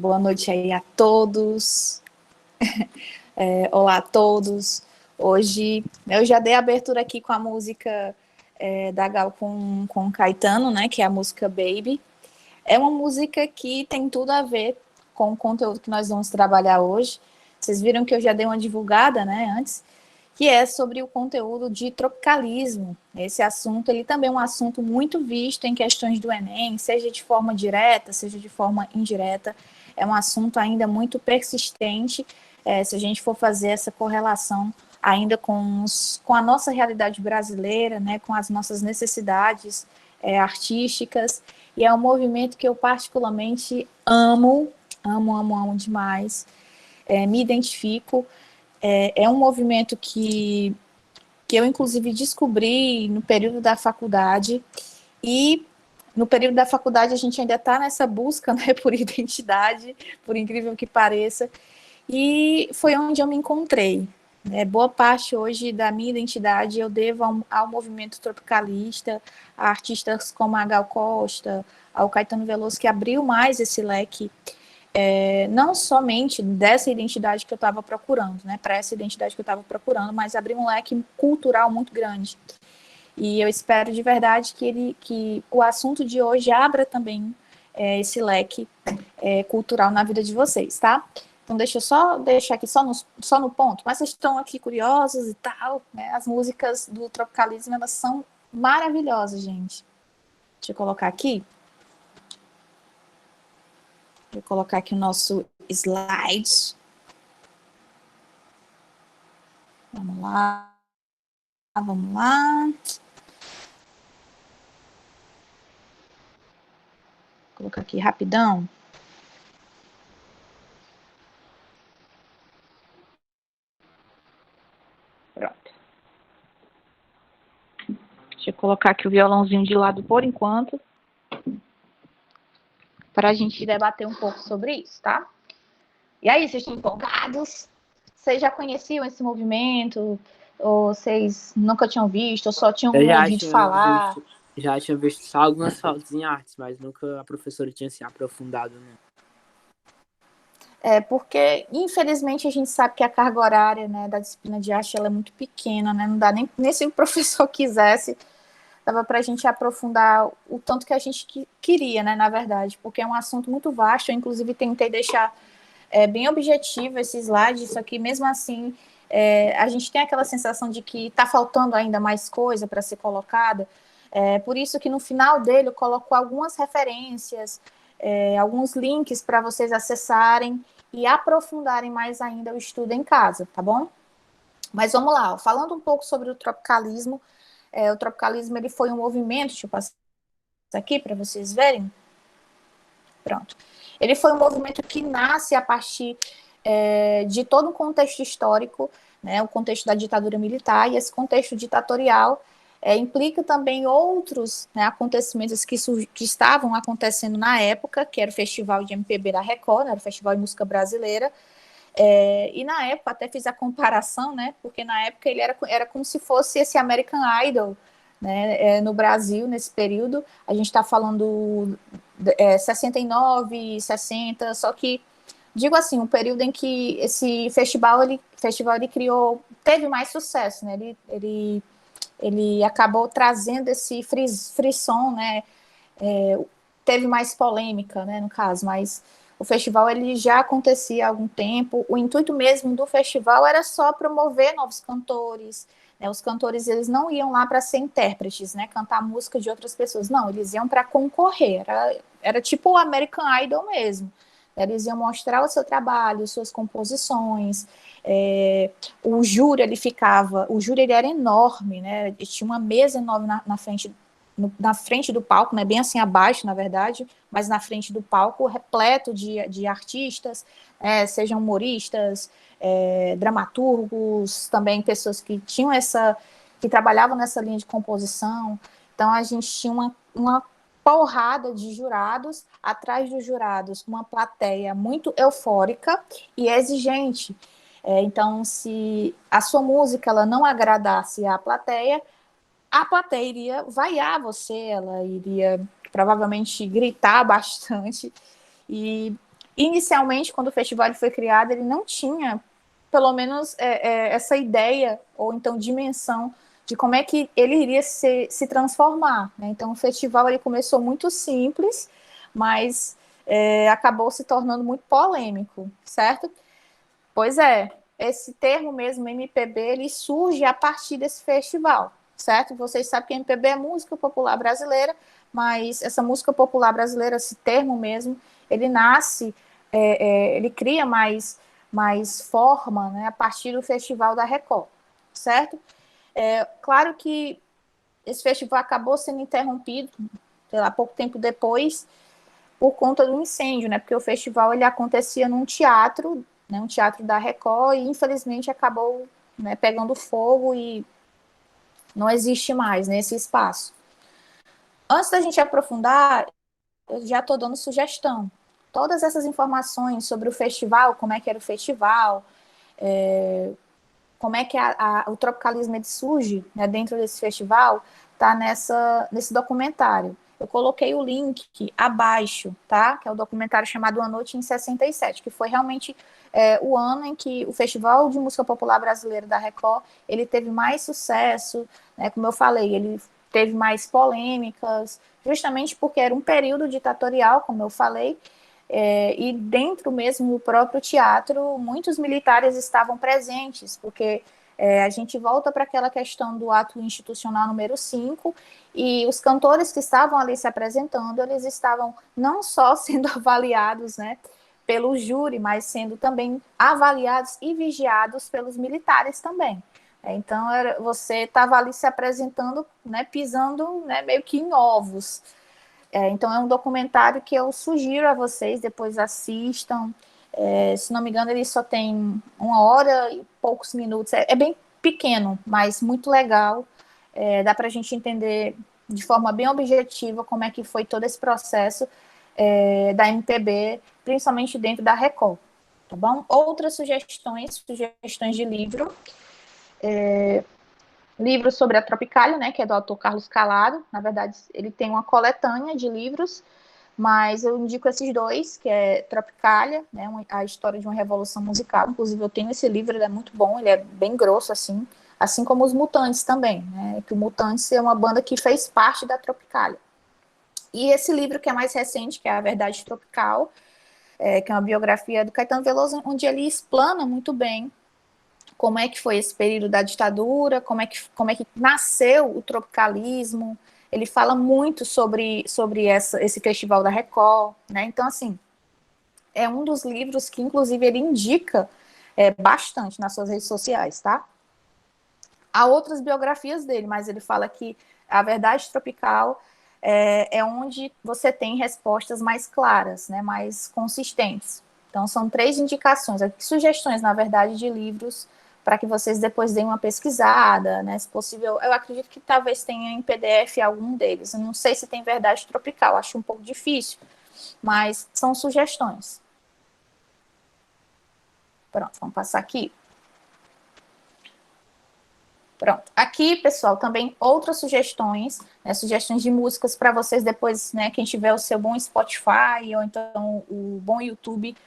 Boa noite aí a todos. Olá a todos. Hoje eu já dei a abertura aqui com a música da Gal com Caetano, né? Que é a música Baby. É uma música que tem tudo a ver com o conteúdo que nós vamos trabalhar hoje. Vocês viram que eu já dei uma divulgada, né, antes, que é sobre o conteúdo de tropicalismo. Esse assunto, ele também é um assunto muito visto em questões do Enem, seja de forma direta, seja de forma indireta. É um assunto ainda muito persistente, se a gente for fazer essa correlação ainda com a nossa realidade brasileira, né, com as nossas necessidades artísticas. E é um movimento que eu particularmente amo demais. Me identifico. É um movimento que eu, inclusive, descobri no período da faculdade, e no período da faculdade a gente ainda está nessa busca, né, por identidade, por incrível que pareça, e foi onde eu me encontrei. Boa parte hoje da minha identidade eu devo ao movimento tropicalista, a artistas como a Gal Costa, ao Caetano Veloso, que abriu mais esse leque, não somente dessa identidade que eu estava procurando, né, para essa identidade que eu estava procurando, mas abriu um leque cultural muito grande. E eu espero de verdade que o assunto de hoje abra também esse leque cultural na vida de vocês, tá? Então deixa eu só deixar aqui só no ponto, mas vocês estão aqui curiosos e tal, né? As músicas do tropicalismo, elas são maravilhosas, gente. Deixa eu colocar aqui. Vou colocar aqui o nosso slide. Vamos lá. Vamos lá. Vou colocar aqui rapidão. Pronto. Deixa eu colocar aqui o violãozinho de lado por enquanto, para a gente debater um pouco sobre isso, tá? E aí, vocês estão empolgados? Vocês já conheciam esse movimento? Ou vocês nunca tinham visto? Ou só tinham ouvido falar? Já tinha visto só algumas fotos em artes, mas nunca a professora tinha se aprofundado, né? Porque, infelizmente, a gente sabe que a carga horária, né, da disciplina de arte ela é muito pequena, né? Não dá nem se o professor quisesse, dava para a gente aprofundar o tanto que a gente queria, né, na verdade, porque é um assunto muito vasto. Eu, inclusive, tentei deixar bem objetivo esse slide, só que mesmo assim a gente tem aquela sensação de que está faltando ainda mais coisa para ser colocada. Por isso que no final dele eu coloco algumas referências, alguns links para vocês acessarem e aprofundarem mais ainda o estudo em casa, tá bom? Mas vamos lá, falando um pouco sobre o tropicalismo. O tropicalismo ele foi um movimento, deixa eu passar aqui para vocês verem. Pronto. Ele foi um movimento que nasce a partir de todo um contexto histórico, né, o contexto da ditadura militar, e esse contexto ditatorial implica também outros, né, acontecimentos que estavam acontecendo na época, que era o Festival de MPB da Record, né, era o Festival de Música Brasileira, e na época até fiz a comparação, né, porque na época ele era como se fosse esse American Idol, né, no Brasil, nesse período. A gente está falando 69, 60, só que, digo assim, um período em que esse festival ele teve mais sucesso, né, ele acabou trazendo esse frisson, né, teve mais polêmica, né, no caso, mas o festival ele já acontecia há algum tempo. O intuito mesmo do festival era só promover novos cantores, né? Os cantores eles não iam lá para ser intérpretes, né, cantar música de outras pessoas, não, eles iam para concorrer, era tipo o American Idol mesmo. Eles iam mostrar o seu trabalho, suas composições. O júri ele era enorme, né? Tinha uma mesa enorme na frente do palco, né, bem assim abaixo, na verdade, mas na frente do palco, repleto de artistas, sejam humoristas, dramaturgos, também pessoas que tinham que trabalhavam nessa linha de composição. Então a gente tinha uma porrada de jurados, atrás dos jurados, uma plateia muito eufórica e exigente. Então, se a sua música ela não agradasse a plateia iria vaiar você, ela iria provavelmente gritar bastante, e inicialmente, quando o festival foi criado, ele não tinha, pelo menos, essa ideia, ou então dimensão, de como é que ele iria se transformar, né? Então, o festival ele começou muito simples, mas acabou se tornando muito polêmico, certo? Pois é, esse termo mesmo, MPB, ele surge a partir desse festival, certo? Vocês sabem que MPB é música popular brasileira, mas essa música popular brasileira, esse termo mesmo, ele nasce, ele cria mais forma, né, a partir do Festival da Record, certo? Claro que esse festival acabou sendo interrompido, sei lá, pouco tempo depois, por conta do incêndio, né? Porque o festival ele acontecia num teatro, né? Um teatro da Record, e infelizmente acabou, né, pegando fogo e não existe mais nesse espaço. Antes da gente aprofundar, eu já estou dando sugestão. Todas essas informações sobre o festival, como é que era o festival, como é que o tropicalismo surge, né, dentro desse festival, tá nesse documentário. Eu coloquei o link abaixo, tá? Que é o documentário chamado A Noite em 67, que foi realmente o ano em que o Festival de Música Popular Brasileira da Record, ele teve mais sucesso, né? Como eu falei, ele teve mais polêmicas, justamente porque era um período ditatorial, como eu falei, e dentro mesmo do próprio teatro, muitos militares estavam presentes, porque a gente volta para aquela questão do ato institucional número 5, e os cantores que estavam ali se apresentando, eles estavam não só sendo avaliados, né, pelo júri, mas sendo também avaliados e vigiados pelos militares também. Então, você estava ali se apresentando, né, pisando, né, meio que em ovos. Então, é um documentário que eu sugiro a vocês, depois assistam. Se não me engano, ele só tem 1 hora e poucos minutos. É bem pequeno, mas muito legal. Dá para a gente entender de forma bem objetiva como é que foi todo esse processo da MPB, principalmente dentro da Record. Tá bom? Outras sugestões de livro. Livro sobre a Tropicália, né, que é do autor Carlos Calado. Na verdade, ele tem uma coletânea de livros, mas eu indico esses dois, que é Tropicália, né, a história de uma revolução musical. Inclusive, eu tenho esse livro, ele é muito bom, ele é bem grosso, assim como os Mutantes também, né, que o Mutantes é uma banda que fez parte da Tropicália. E esse livro que é mais recente, que é A Verdade Tropical, que é uma biografia do Caetano Veloso, onde ele explana muito bem como é que foi esse período da ditadura, como é que nasceu o tropicalismo. Ele fala muito sobre esse festival da Record, né? Então, assim, é um dos livros que, inclusive, ele indica bastante nas suas redes sociais, tá? Há outras biografias dele, mas ele fala que A Verdade Tropical é onde você tem respostas mais claras, né, mais consistentes. Então, são 3 indicações, sugestões, na verdade, de livros para que vocês depois deem uma pesquisada, né, se possível. Eu acredito que talvez tenha em PDF algum deles. Eu não sei se tem Verdade Tropical, acho um pouco difícil, mas são sugestões. Pronto, vamos passar aqui. Pronto. Aqui, pessoal, também outras sugestões, né, sugestões de músicas para vocês depois, né, quem tiver o seu bom Spotify ou então o bom YouTube,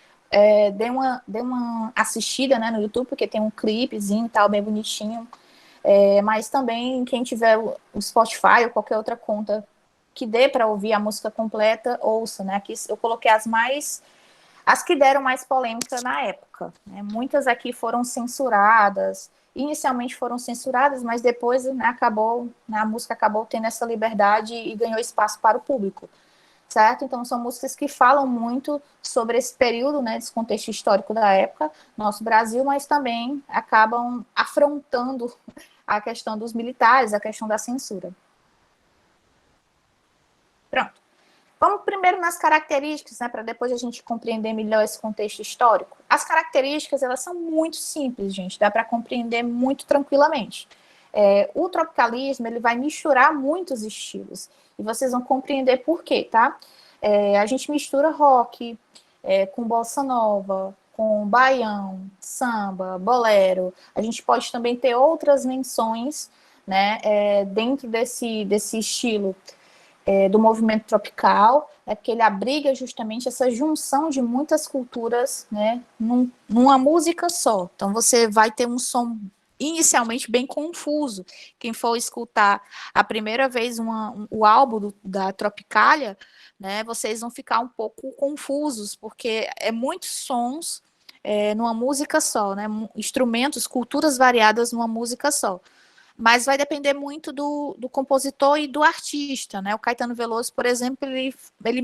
dê uma assistida, né, no YouTube, porque tem um clipezinho e tal, bem bonitinho. Mas também, quem tiver o Spotify ou qualquer outra conta que dê para ouvir a música completa, ouça, né? Aqui eu coloquei as que deram mais polêmica na época, né? Muitas aqui foram censuradas, inicialmente foram censuradas, mas depois, né, a música acabou tendo essa liberdade e ganhou espaço para o público, certo? Então, são músicas que falam muito sobre esse período, né, desse contexto histórico da época, nosso Brasil, mas também acabam afrontando a questão dos militares, a questão da censura. Pronto. Vamos primeiro nas características, né, para depois a gente compreender melhor esse contexto histórico. As características, elas são muito simples, gente, dá para compreender muito tranquilamente. O tropicalismo, ele vai misturar muitos estilos, e vocês vão compreender por quê, tá? A gente mistura rock com bossa nova, com baião, samba, bolero. A gente pode também ter outras menções, né, dentro desse estilo, do movimento tropical, porque ele abriga justamente essa junção de muitas culturas, né, numa música só. Então você vai ter um som inicialmente bem confuso. Quem for escutar a primeira vez o álbum da Tropicália, né, vocês vão ficar um pouco confusos, porque é muitos sons numa música só, né, instrumentos, culturas variadas numa música só. Mas vai depender muito do compositor e do artista, né? O Caetano Veloso, por exemplo, ele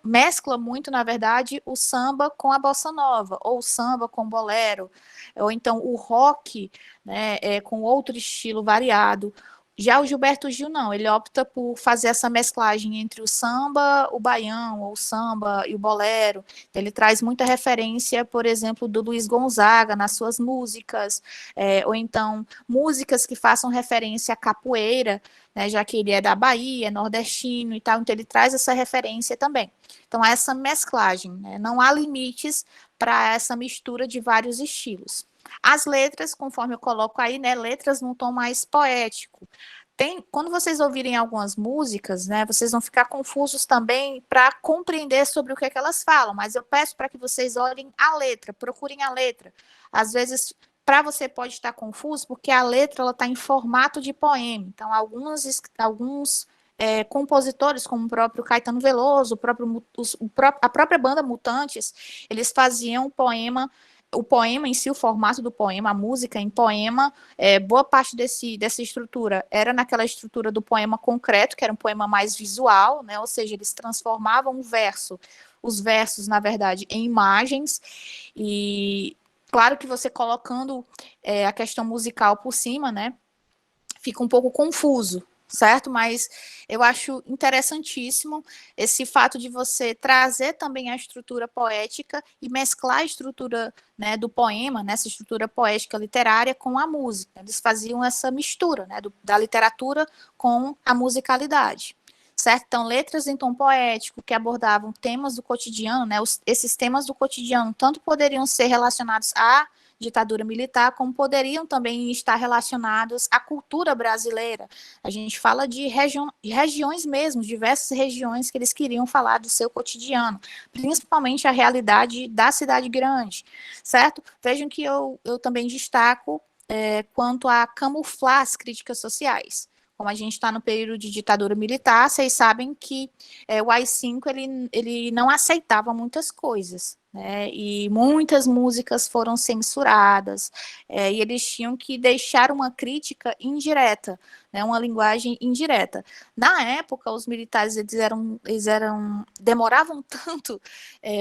mescla muito, na verdade, o samba com a bossa nova, ou o samba com o bolero, ou então o rock, né, com outro estilo variado. Já o Gilberto Gil, não, ele opta por fazer essa mesclagem entre o samba, o baião, ou o samba e o bolero. Ele traz muita referência, por exemplo, do Luiz Gonzaga nas suas músicas, ou então músicas que façam referência à capoeira, né, já que ele é da Bahia, é nordestino e tal, então ele traz essa referência também. Então, essa mesclagem, né, não há limites para essa mistura de vários estilos. As letras, conforme eu coloco aí, né, letras num tom mais poético. Quando vocês ouvirem algumas músicas, né, vocês vão ficar confusos também para compreender sobre o que é que elas falam, mas eu peço para que vocês olhem a letra, procurem a letra. Às vezes, para você pode estar confuso, porque a letra está em formato de poema. Então, alguns compositores, como o próprio Caetano Veloso, a própria banda Mutantes, eles faziam o poema em si, o formato do poema, a música em poema, boa parte dessa estrutura era naquela estrutura do poema concreto, que era um poema mais visual, né? Ou seja, eles transformavam os versos, na verdade, em imagens, e claro que você colocando a questão musical por cima, né? Fica um pouco confuso, certo? Mas eu acho interessantíssimo esse fato de você trazer também a estrutura poética e mesclar a estrutura, né, do poema, nessa estrutura poética literária com a música. Eles faziam essa mistura, né, da literatura com a musicalidade. Certo? Então, letras em tom poético que abordavam temas do cotidiano, né? Esses temas do cotidiano tanto poderiam ser relacionados à ditadura militar, como poderiam também estar relacionados à cultura brasileira. A gente fala de regiões mesmo, diversas regiões que eles queriam falar do seu cotidiano, principalmente a realidade da cidade grande, certo? Vejam que eu também destaco quanto a camuflar as críticas sociais. Como a gente está no período de ditadura militar, vocês sabem que o AI-5 ele não aceitava muitas coisas, né? E muitas músicas foram censuradas, e eles tinham que deixar uma crítica indireta, né? Uma linguagem indireta. Na época, os militares demoravam tanto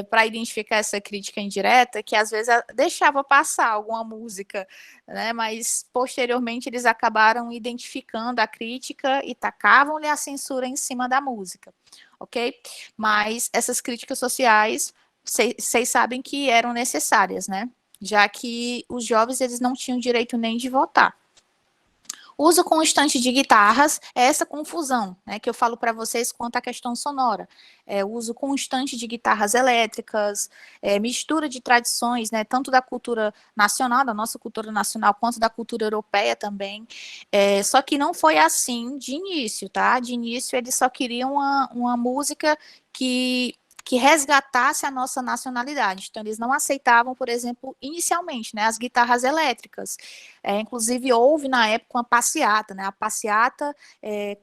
para identificar essa crítica indireta que às vezes deixava passar alguma música, né? Mas posteriormente eles acabaram identificando a crítica e tacavam-lhe a censura em cima da música, ok? Mas essas críticas sociais, vocês sabem que eram necessárias, né? Já que os jovens eles não tinham direito nem de votar. Uso constante de guitarras é essa confusão, né, que eu falo para vocês quanto à questão sonora. Uso constante de guitarras elétricas, mistura de tradições, né, tanto da cultura nacional, da nossa cultura nacional, quanto da cultura europeia também. Só que não foi assim de início, tá? De início eles só queriam uma música que resgatasse a nossa nacionalidade. Então, eles não aceitavam, por exemplo, inicialmente, né, as guitarras elétricas. Inclusive, houve, na época, uma passeata, né, a passeata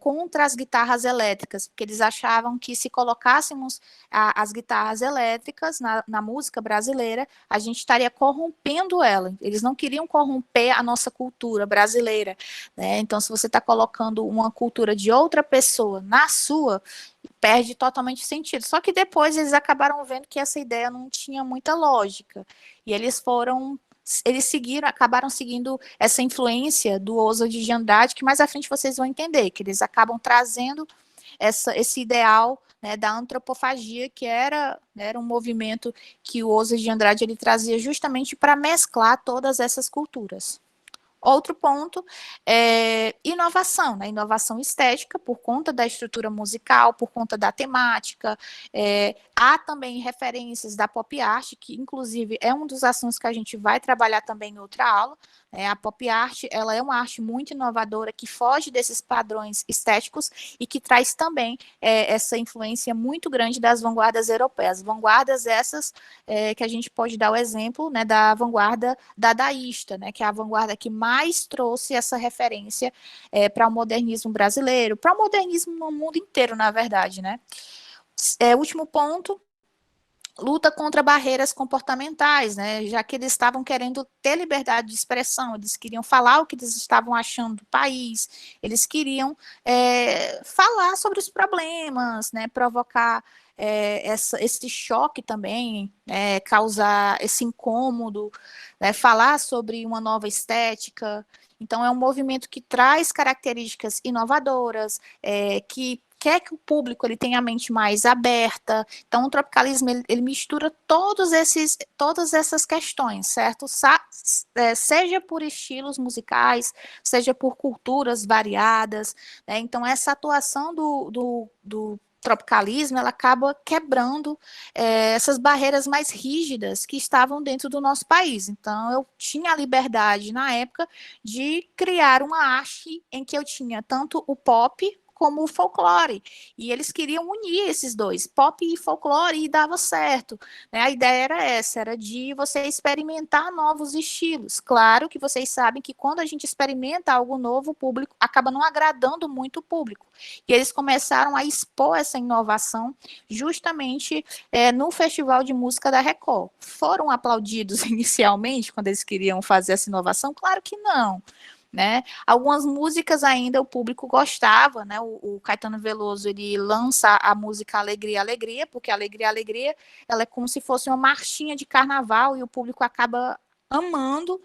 contra as guitarras elétricas, porque eles achavam que se colocássemos as guitarras elétricas na música brasileira, a gente estaria corrompendo ela. Eles não queriam corromper a nossa cultura brasileira, né? Então, se você está colocando uma cultura de outra pessoa na sua, perde totalmente sentido. Só que depois eles acabaram vendo que essa ideia não tinha muita lógica. E eles acabaram seguindo essa influência do Oswald de Andrade, que mais à frente vocês vão entender, que eles acabam trazendo esse ideal, né, da antropofagia, que era um movimento que o Oswald de Andrade ele trazia justamente para mesclar todas essas culturas. Outro ponto é inovação, né? Inovação estética, por conta da estrutura musical, por conta da temática. Há também referências da pop art, que inclusive é um dos assuntos que a gente vai trabalhar também em outra aula. A pop art, ela é uma arte muito inovadora, que foge desses padrões estéticos e que traz também essa influência muito grande das vanguardas europeias. Vanguardas essas que a gente pode dar o exemplo, né, da vanguarda dadaísta, né, que é a vanguarda que mais trouxe essa referência para o modernismo brasileiro, para o modernismo no mundo inteiro, na verdade, né. Último ponto, luta contra barreiras comportamentais, né, já que eles estavam querendo ter liberdade de expressão, eles queriam falar o que eles estavam achando do país, eles queriam falar sobre os problemas, né, provocar esse choque também, causar esse incômodo, né, falar sobre uma nova estética. Então, é um movimento que traz características inovadoras, que quer que o público ele tenha a mente mais aberta. Então, o tropicalismo ele mistura todas essas questões, certo? Seja por estilos musicais, seja por culturas variadas, né? Então, essa atuação do tropicalismo, ela acaba quebrando essas barreiras mais rígidas que estavam dentro do nosso país. Então, eu tinha a liberdade, na época, de criar uma arte em que eu tinha tanto o pop como o folclore. E eles queriam unir esses dois, pop e folclore, e dava certo. Né? A ideia era essa, era de você experimentar novos estilos. Claro que vocês sabem que quando a gente experimenta algo novo, o público acaba não agradando muito o público. E eles começaram a expor essa inovação justamente no Festival de Música da Record. Foram aplaudidos inicialmente quando eles queriam fazer essa inovação? Claro que não. Né? Algumas músicas ainda o público gostava, né? O Caetano Veloso ele lança a música Alegria, Alegria, porque Alegria, Alegria, ela é como se fosse uma marchinha de carnaval e o público acaba amando,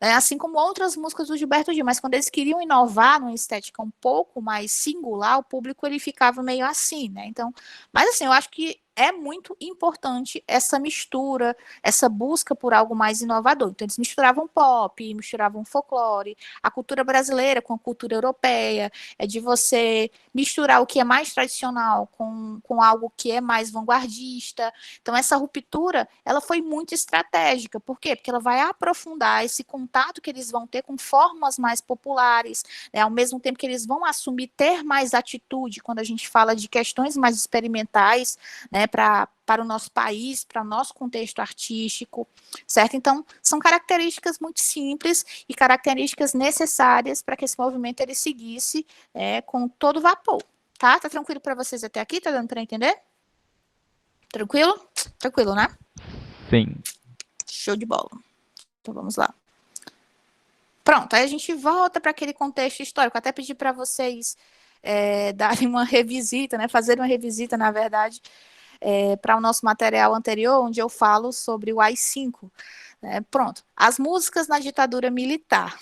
né? Assim como outras músicas do Gilberto Gil, mas quando eles queriam inovar numa estética um pouco mais singular, o público ele ficava meio assim, né? Então, mas assim, eu acho que é muito importante essa mistura, essa busca por algo mais inovador. Então, eles misturavam pop, misturavam folclore, a cultura brasileira com a cultura europeia, é de você misturar o que é mais tradicional com algo que é mais vanguardista. Então, essa ruptura, ela foi muito estratégica. Por quê? Porque ela vai aprofundar esse contato que eles vão ter com formas mais populares, né? Ao mesmo tempo que eles vão assumir ter mais atitude quando a gente fala de questões mais experimentais, né, para o nosso país, para o nosso contexto artístico, certo? Então, são características muito simples e características necessárias para que esse movimento ele seguisse com todo vapor, tá? Tá tranquilo para vocês até aqui? Tá dando para entender? Tranquilo? Tranquilo, né? Sim. Show de bola. Então, vamos lá. Pronto, aí a gente volta para aquele contexto histórico. Até pedi para vocês darem uma revisita, né? Fazer uma revisita, na verdade, para o nosso material anterior, onde eu falo sobre o AI-5. Pronto. As músicas na ditadura militar.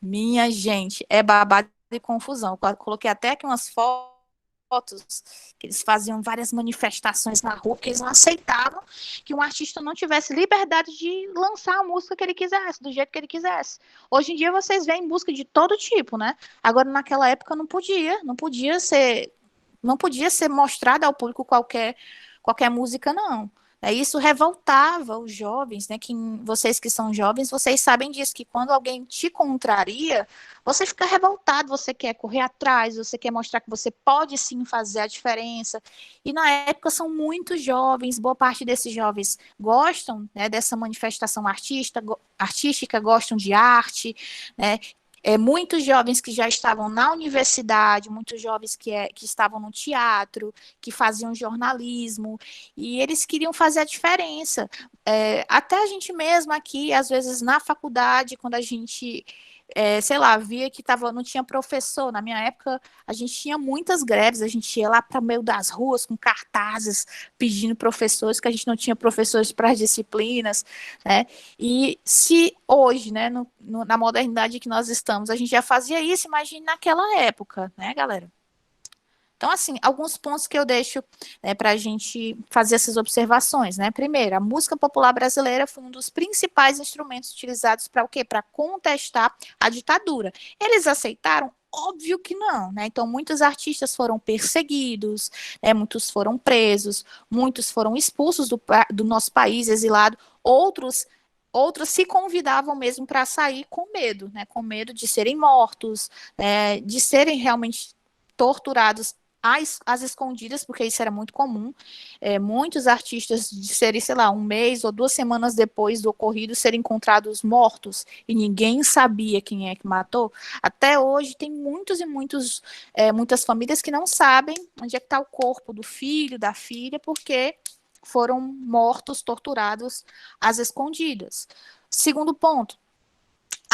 Minha gente, é babado e confusão. Eu coloquei até aqui umas fotos que eles faziam várias manifestações na rua, porque eles não aceitavam que um artista não tivesse liberdade de lançar a música que ele quisesse, do jeito que ele quisesse. Hoje em dia vocês veem música de todo tipo, né? Agora, naquela época não podia ser mostrada ao público qualquer música, não. Isso revoltava os jovens, né? Vocês que são jovens, vocês sabem disso, que quando alguém te contraria, você fica revoltado, você quer correr atrás, você quer mostrar que você pode sim fazer a diferença. E na época são muitos jovens, boa parte desses jovens gostam, né, dessa manifestação artística, gostam de arte, né? Muitos jovens que já estavam na universidade, muitos jovens que estavam no teatro, que faziam jornalismo, e eles queriam fazer a diferença. Até a gente mesmo aqui, às vezes na faculdade, quando a gente, sei lá, via que não tinha professor. Na minha época, a gente tinha muitas greves, a gente ia lá para o meio das ruas com cartazes pedindo professores, que a gente não tinha professores para as disciplinas, né? E se hoje, né, na modernidade que nós estamos, a gente já fazia isso, imagine naquela época, né, galera? Então, assim, alguns pontos que eu deixo, né, para a gente fazer essas observações, né? Primeiro, a música popular brasileira foi um dos principais instrumentos utilizados para o quê? Para contestar a ditadura. Eles aceitaram? Óbvio que não, né? Então, muitos artistas foram perseguidos, né? Muitos foram presos, muitos foram expulsos do nosso país, exilados, outros se convidavam mesmo para sair com medo, né? Com medo de serem mortos, de serem realmente torturados às escondidas, porque isso era muito comum. Muitos artistas de serem, sei lá, um mês ou 2 semanas depois do ocorrido serem encontrados mortos e ninguém sabia quem é que matou. Até hoje tem muitos e muitas famílias que não sabem onde é que está o corpo do filho, da filha, porque foram mortos, torturados às escondidas. Segundo ponto,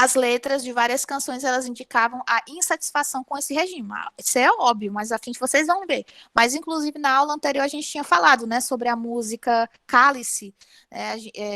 as letras de várias canções, elas indicavam a insatisfação com esse regime. Isso é óbvio, mas a fim vocês vão ver. Mas, inclusive, na aula anterior a gente tinha falado, né, sobre a música Cálice.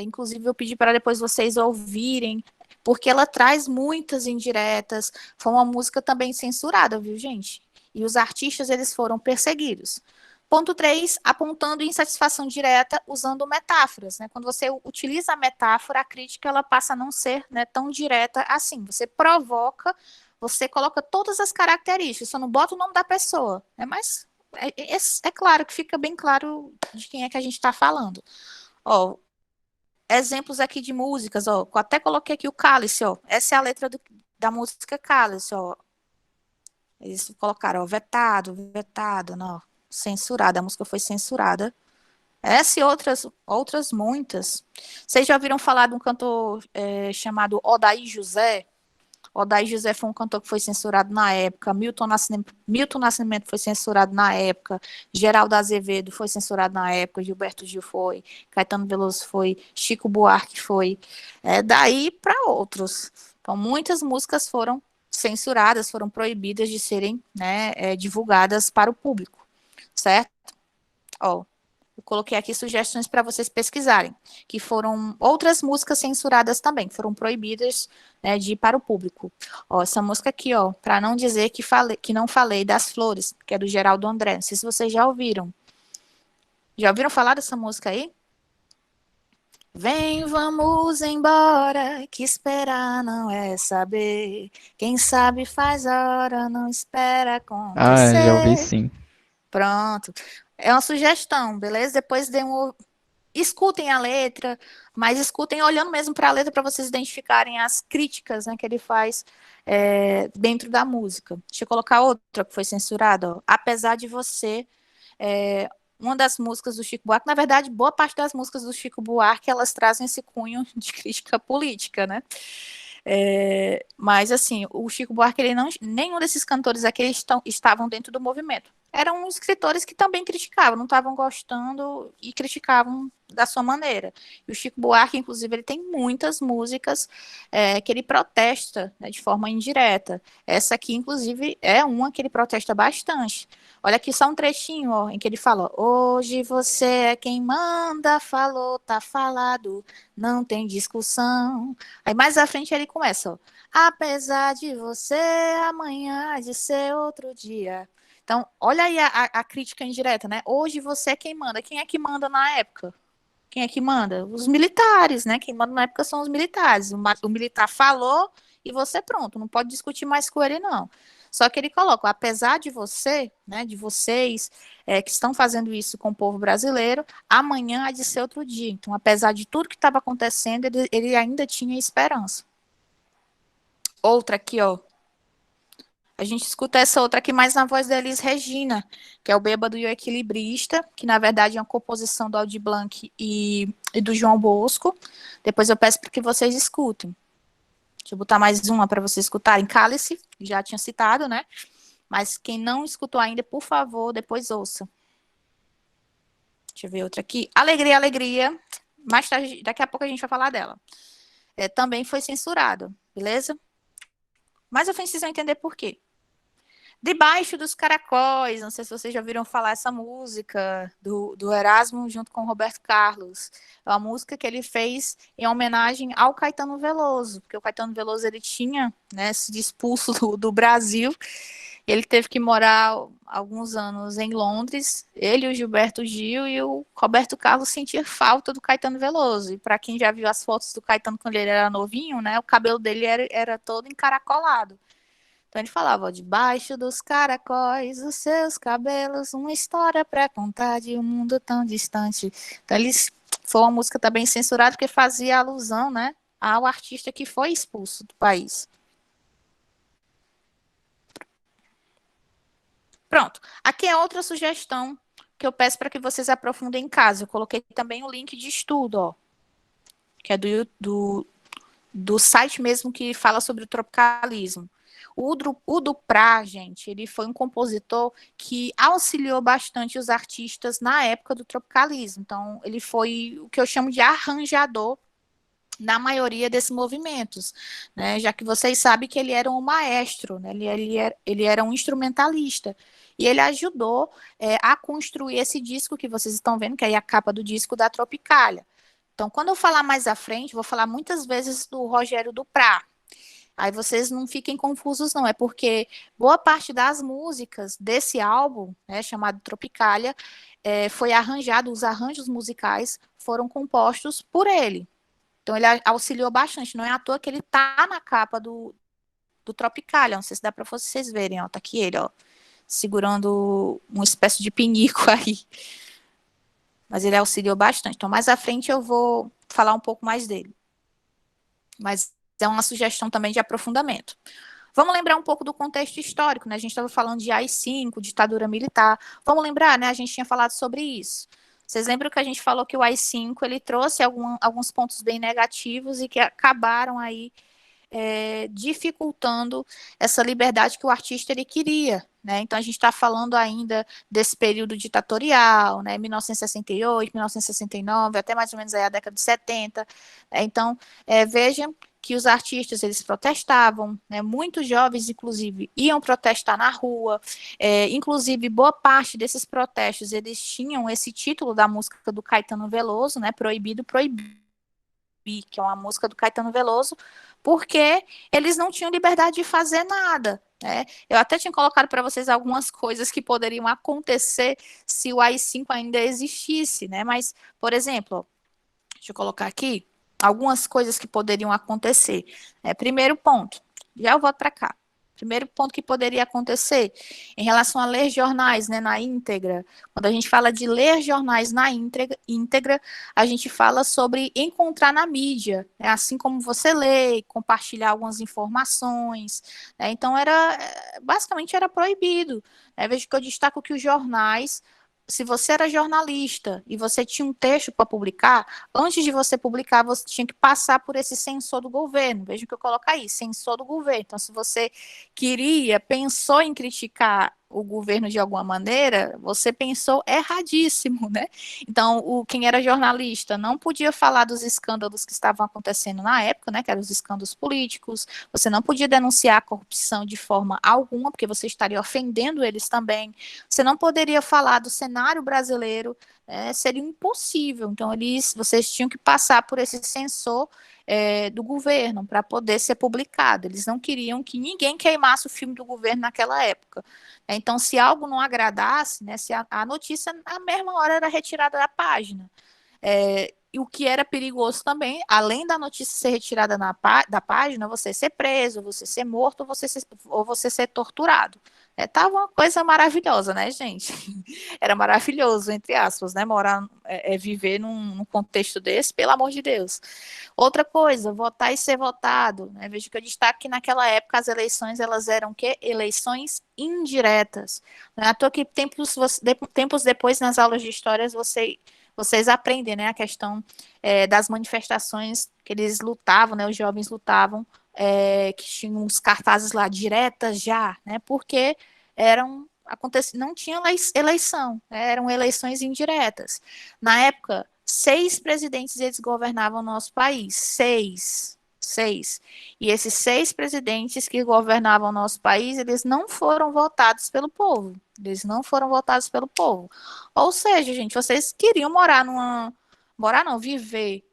Inclusive, eu pedi para depois vocês ouvirem, porque ela traz muitas indiretas. Foi uma música também censurada, viu, gente? E os artistas, eles foram perseguidos. Ponto 3, apontando insatisfação direta usando metáforas. Né? Quando você utiliza a metáfora, a crítica ela passa a não ser, né, tão direta assim. Você provoca, você coloca todas as características, só não bota o nome da pessoa. Né? Mas é claro que fica bem claro de quem é que a gente está falando. Ó, exemplos aqui de músicas, ó, até coloquei aqui o Cálice, ó. Essa é a letra da música Cálice, ó. Eles colocaram, ó, vetado, não, censurada, a música foi censurada. Essa e outras muitas. Vocês já ouviram falar de um cantor chamado Odair José? Odair José foi um cantor que foi censurado na época, Milton Nascimento foi censurado na época, Geraldo Azevedo foi censurado na época, Gilberto Gil foi, Caetano Veloso foi, Chico Buarque foi, daí para outros. Então, muitas músicas foram censuradas, foram proibidas de serem, né, divulgadas para o público, certo? Ó, eu coloquei aqui sugestões para vocês pesquisarem, que foram outras músicas censuradas também, foram proibidas, né, de ir para o público. Ó, essa música aqui, ó, para não dizer que não falei das Flores, que é do Geraldo André. Não sei se vocês já ouviram. Já ouviram falar dessa música aí? Vem, vamos embora, que esperar não é saber. Quem sabe faz hora, não espera Ah, já ouvi acontecer. sim. Pronto. É uma sugestão, beleza? Depois escutem a letra, mas escutem olhando mesmo para a letra para vocês identificarem as críticas, né, que ele faz dentro da música. Deixa eu colocar outra que foi censurada. Ó. Apesar de você, uma das músicas do Chico Buarque, na verdade, boa parte das músicas do Chico Buarque, elas trazem esse cunho de crítica política, né? Mas assim, o Chico Buarque, nenhum desses cantores aqui estavam dentro do movimento. Eram escritores que também criticavam, não estavam gostando e criticavam da sua maneira. E o Chico Buarque, inclusive, ele tem muitas músicas que ele protesta, né, de forma indireta. Essa aqui, inclusive, é uma que ele protesta bastante. Olha aqui só um trechinho, ó, em que ele fala: hoje você é quem manda, falou, tá falado, não tem discussão. Aí mais à frente ele começa, ó, apesar de você, amanhã há de ser outro dia. Então, olha aí a crítica indireta, né? Hoje você é quem manda. Quem é que manda na época? Quem é que manda? Os militares, né? Quem manda na época são os militares. O militar falou e você pronto, não pode discutir mais com ele, não. Só que ele coloca, apesar de você, né, de vocês que estão fazendo isso com o povo brasileiro, amanhã há de ser outro dia. Então, apesar de tudo que estava acontecendo, ele ainda tinha esperança. Outra aqui, ó. A gente escuta essa outra aqui mais na voz da Elis Regina, que é o Bêbado e o Equilibrista, que na verdade é uma composição do Aldir Blanc e do João Bosco. Depois eu peço para que vocês escutem. Deixa eu botar mais uma para vocês escutarem. Cálice, já tinha citado, né? Mas quem não escutou ainda, por favor, depois ouça. Deixa eu ver outra aqui. Alegria, Alegria. Mais tarde, daqui a pouco a gente vai falar dela. Também foi censurado, beleza? Mas eu preciso entender por quê. Debaixo dos Caracóis, não sei se vocês já ouviram falar essa música do Erasmo junto com o Roberto Carlos. É uma música que ele fez em homenagem ao Caetano Veloso, porque o Caetano Veloso ele tinha, né, sido expulso do Brasil Ele teve que morar alguns anos em Londres, ele, o Gilberto Gil e o Roberto Carlos sentir falta do Caetano Veloso. E para quem já viu as fotos do Caetano quando ele era novinho, né, o cabelo dele era todo encaracolado. Então ele falava, ó, debaixo dos caracóis, os seus cabelos, uma história para contar de um mundo tão distante. Então eles foi uma música também censurada porque fazia alusão, né, ao artista que foi expulso do país. Pronto. Aqui é outra sugestão que eu peço para que vocês aprofundem em casa. Eu coloquei também o link de estudo, ó, que é do site mesmo que fala sobre o tropicalismo. O Duprá, gente, ele foi um compositor que auxiliou bastante os artistas na época do tropicalismo. Então, ele foi o que eu chamo de arranjador na maioria desses movimentos, né? Já que vocês sabem que ele era um maestro, né? Ele era um instrumentalista. E ele ajudou a construir esse disco que vocês estão vendo, que é a capa do disco da Tropicália. Então, quando eu falar mais à frente, vou falar muitas vezes do Rogério Duprá. Aí vocês não fiquem confusos, não. É porque boa parte das músicas desse álbum, né, chamado Tropicália, foi arranjado, os arranjos musicais foram compostos por ele. Então ele auxiliou bastante. Não é à toa que ele tá na capa do Tropicália. Não sei se dá para vocês verem, ó. Tá aqui ele, ó, segurando uma espécie de pinico aí. Mas ele auxiliou bastante. Então mais à frente eu vou falar um pouco mais dele. Mas é uma sugestão também de aprofundamento. Vamos lembrar um pouco do contexto histórico, né? A gente estava falando de AI-5, ditadura militar. Vamos lembrar, né? A gente tinha falado sobre isso. Vocês lembram que a gente falou que o AI-5 ele trouxe alguns pontos bem negativos e que acabaram aí dificultando essa liberdade que o artista ele queria, né? Então a gente está falando ainda desse período ditatorial, né? 1968, 1969, até mais ou menos aí a década de 70. Então vejam que os artistas eles protestavam, né? Muitos jovens inclusive iam protestar na rua, inclusive boa parte desses protestos eles tinham esse título da música do Caetano Veloso, né? Proibido proibir, que é uma música do Caetano Veloso, porque eles não tinham liberdade de fazer nada. Né? Eu até tinha colocado para vocês algumas coisas que poderiam acontecer se o AI-5 ainda existisse, né? Mas, por exemplo, deixa eu colocar aqui algumas coisas que poderiam acontecer. Primeiro ponto, já eu volto para cá. Primeiro ponto que poderia acontecer em relação a ler jornais, né, na íntegra. Quando a gente fala de ler jornais na íntegra, a gente fala sobre encontrar na mídia, né, assim como você lê, compartilhar algumas informações. Né, então, basicamente era proibido. Né, veja que eu destaco que os jornais, se você era jornalista e você tinha um texto para publicar, antes de você publicar, você tinha que passar por esse censor do governo. Veja o que eu coloco aí, censor do governo. Então, se você pensou em criticar o governo de alguma maneira, você pensou erradíssimo, né? Então, quem era jornalista não podia falar dos escândalos que estavam acontecendo na época, né? Que eram os escândalos políticos. Você não podia denunciar a corrupção de forma alguma, porque você estaria ofendendo eles também. Você não poderia falar do cenário brasileiro, seria impossível. Então, vocês tinham que passar por esse censor do governo para poder ser publicado. Eles não queriam que ninguém queimasse o filme do governo naquela época. Então, se algo não agradasse, né, se a notícia, na mesma hora, era retirada da página. E o que era perigoso também, além da notícia ser retirada da página, você ser preso, você ser morto ou você ser torturado. Tava uma coisa maravilhosa, né, gente? Era maravilhoso, entre aspas, né? Viver num contexto desse, pelo amor de Deus. Outra coisa, votar e ser votado. Né? Veja que eu destaco que naquela época as eleições elas eram o quê? Eleições indiretas. Não é à toa que tempos depois, nas aulas de história, vocês aprendem, né, a questão das manifestações que eles lutavam, né, os jovens lutavam, que tinham os cartazes lá, diretas já, né, porque não tinha eleição, né, eram eleições indiretas. Na época, 6 presidentes eles governavam o nosso país, seis. E esses 6 presidentes que governavam o nosso país, eles não foram votados pelo povo. Eles não foram votados pelo povo. Ou seja, gente, vocês queriam viver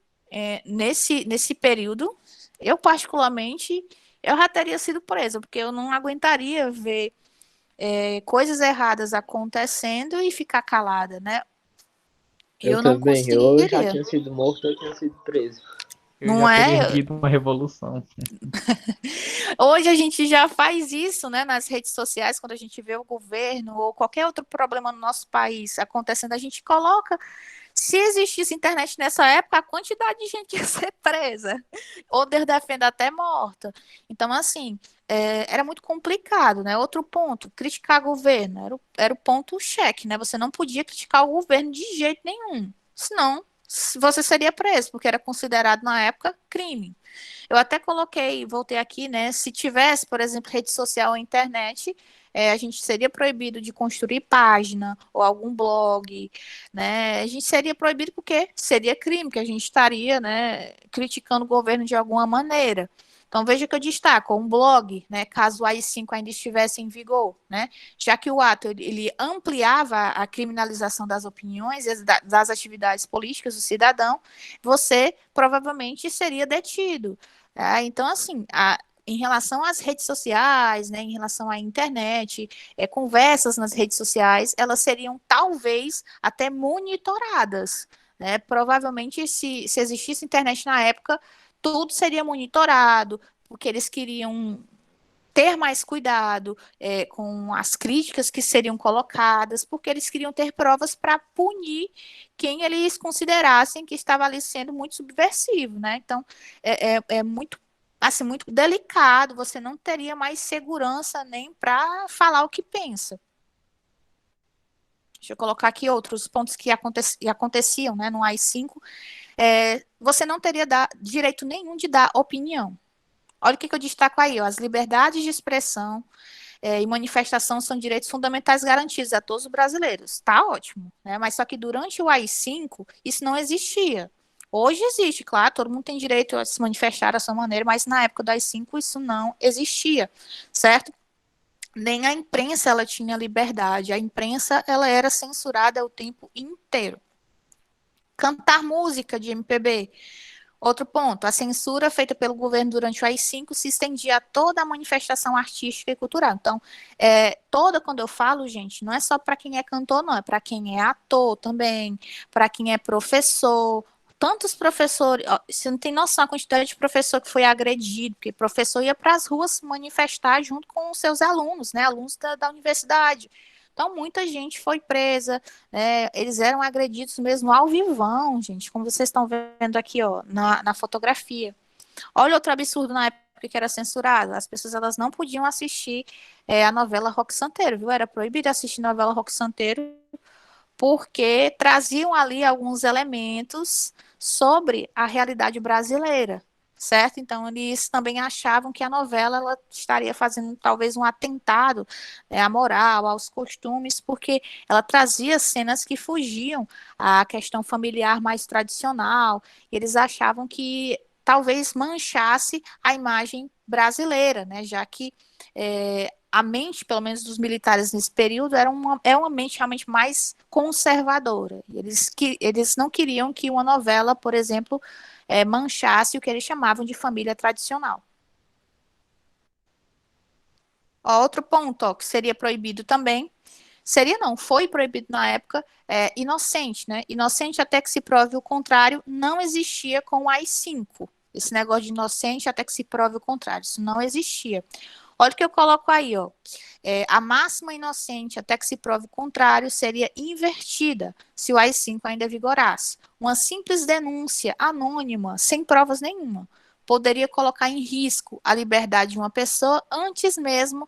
nesse período. Eu, particularmente, eu já teria sido presa, porque eu não aguentaria ver coisas erradas acontecendo e ficar calada, né? Eu Eu não também. Eu já conseguiria, tinha sido morto, eu tinha sido preso. Eu não já teria é? erguido uma revolução. Hoje a gente já faz isso, né, nas redes sociais, quando a gente vê o governo ou qualquer outro problema no nosso país acontecendo, a gente coloca. Se existisse internet nessa época, a quantidade de gente ia ser presa, ou Deus defenda até morta. Então, assim, era muito complicado, né? Outro ponto, criticar governo, era o ponto cheque, né? Você não podia criticar o governo de jeito nenhum, senão você seria preso, porque era considerado na época crime. Eu até coloquei, voltei aqui, né? Se tivesse, por exemplo, rede social ou internet, a gente seria proibido de construir página ou algum blog, né? A gente seria proibido porque seria crime, que a gente estaria, né, criticando o governo de alguma maneira. Então veja que eu destaco um blog, né, caso o AI-5 ainda estivesse em vigor, né, já que o ato ele ampliava a criminalização das opiniões e das atividades políticas do cidadão, você provavelmente seria detido. Então, assim, em relação às redes sociais, né, em relação à internet, conversas nas redes sociais, elas seriam talvez até monitoradas, né? Provavelmente, se existisse internet na época, tudo seria monitorado, porque eles queriam ter mais cuidado com as críticas que seriam colocadas, porque eles queriam ter provas para punir quem eles considerassem que estava ali sendo muito subversivo, né? Então, é muito assim, muito delicado, você não teria mais segurança nem para falar o que pensa. Deixa eu colocar aqui outros pontos que aconteciam, né, no AI-5. Você não teria direito nenhum de dar opinião. Olha o que eu destaco aí, ó, as liberdades de expressão e manifestação são direitos fundamentais garantidos a todos os brasileiros. Tá ótimo, né? Mas só que durante o AI-5, isso não existia. Hoje existe, claro, todo mundo tem direito a se manifestar da sua maneira, mas na época do AI-5 isso não existia, certo? Nem a imprensa ela tinha liberdade. A imprensa ela era censurada o tempo inteiro. Cantar música de MPB. Outro ponto, a censura feita pelo governo durante o AI-5 se estendia a toda a manifestação artística e cultural. Então, quando eu falo, gente, não é só para quem é cantor, não, é para quem é ator também, para quem é professor. Tantos professores, ó, você não tem noção da quantidade de professor que foi agredido, porque professor ia para as ruas se manifestar junto com os seus alunos, né, alunos da universidade. Então, muita gente foi presa, né? Eles eram agredidos mesmo ao vivão, gente, como vocês estão vendo aqui, ó, na fotografia. Olha outro absurdo na época que era censurado. As pessoas elas não podiam assistir a novela Roque Santeiro, viu? Era proibido assistir novela Roque Santeiro porque traziam ali alguns elementos sobre a realidade brasileira, certo? Então, eles também achavam que a novela ela estaria fazendo talvez um atentado à moral, aos costumes, porque ela trazia cenas que fugiam à questão familiar mais tradicional, e eles achavam que talvez manchasse a imagem brasileira, né? Já que a mente, pelo menos dos militares nesse período, é uma mente realmente mais conservadora. Eles não queriam que uma novela, por exemplo, manchasse o que eles chamavam de família tradicional. Outro ponto ó, que seria proibido também, seria não, foi proibido na época, inocente, né? Inocente até que se prove o contrário, não existia com o AI-5. Esse negócio de inocente até que se prove o contrário, isso não existia. Olha o que eu coloco aí, ó. A máxima inocente, até que se prove o contrário, seria invertida se o AI-5 ainda vigorasse. Uma simples denúncia anônima, sem provas nenhuma, poderia colocar em risco a liberdade de uma pessoa antes mesmo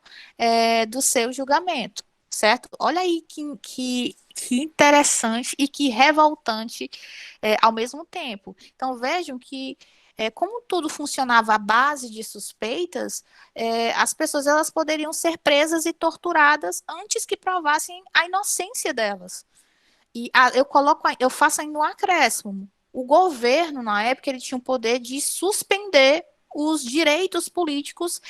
do seu julgamento, certo? Olha aí que interessante e que revoltante ao mesmo tempo. Então vejam que como tudo funcionava à base de suspeitas, as pessoas elas poderiam ser presas e torturadas antes que provassem a inocência delas. E eu faço ainda um acréscimo. O governo, na época, ele tinha o poder de suspender os direitos políticos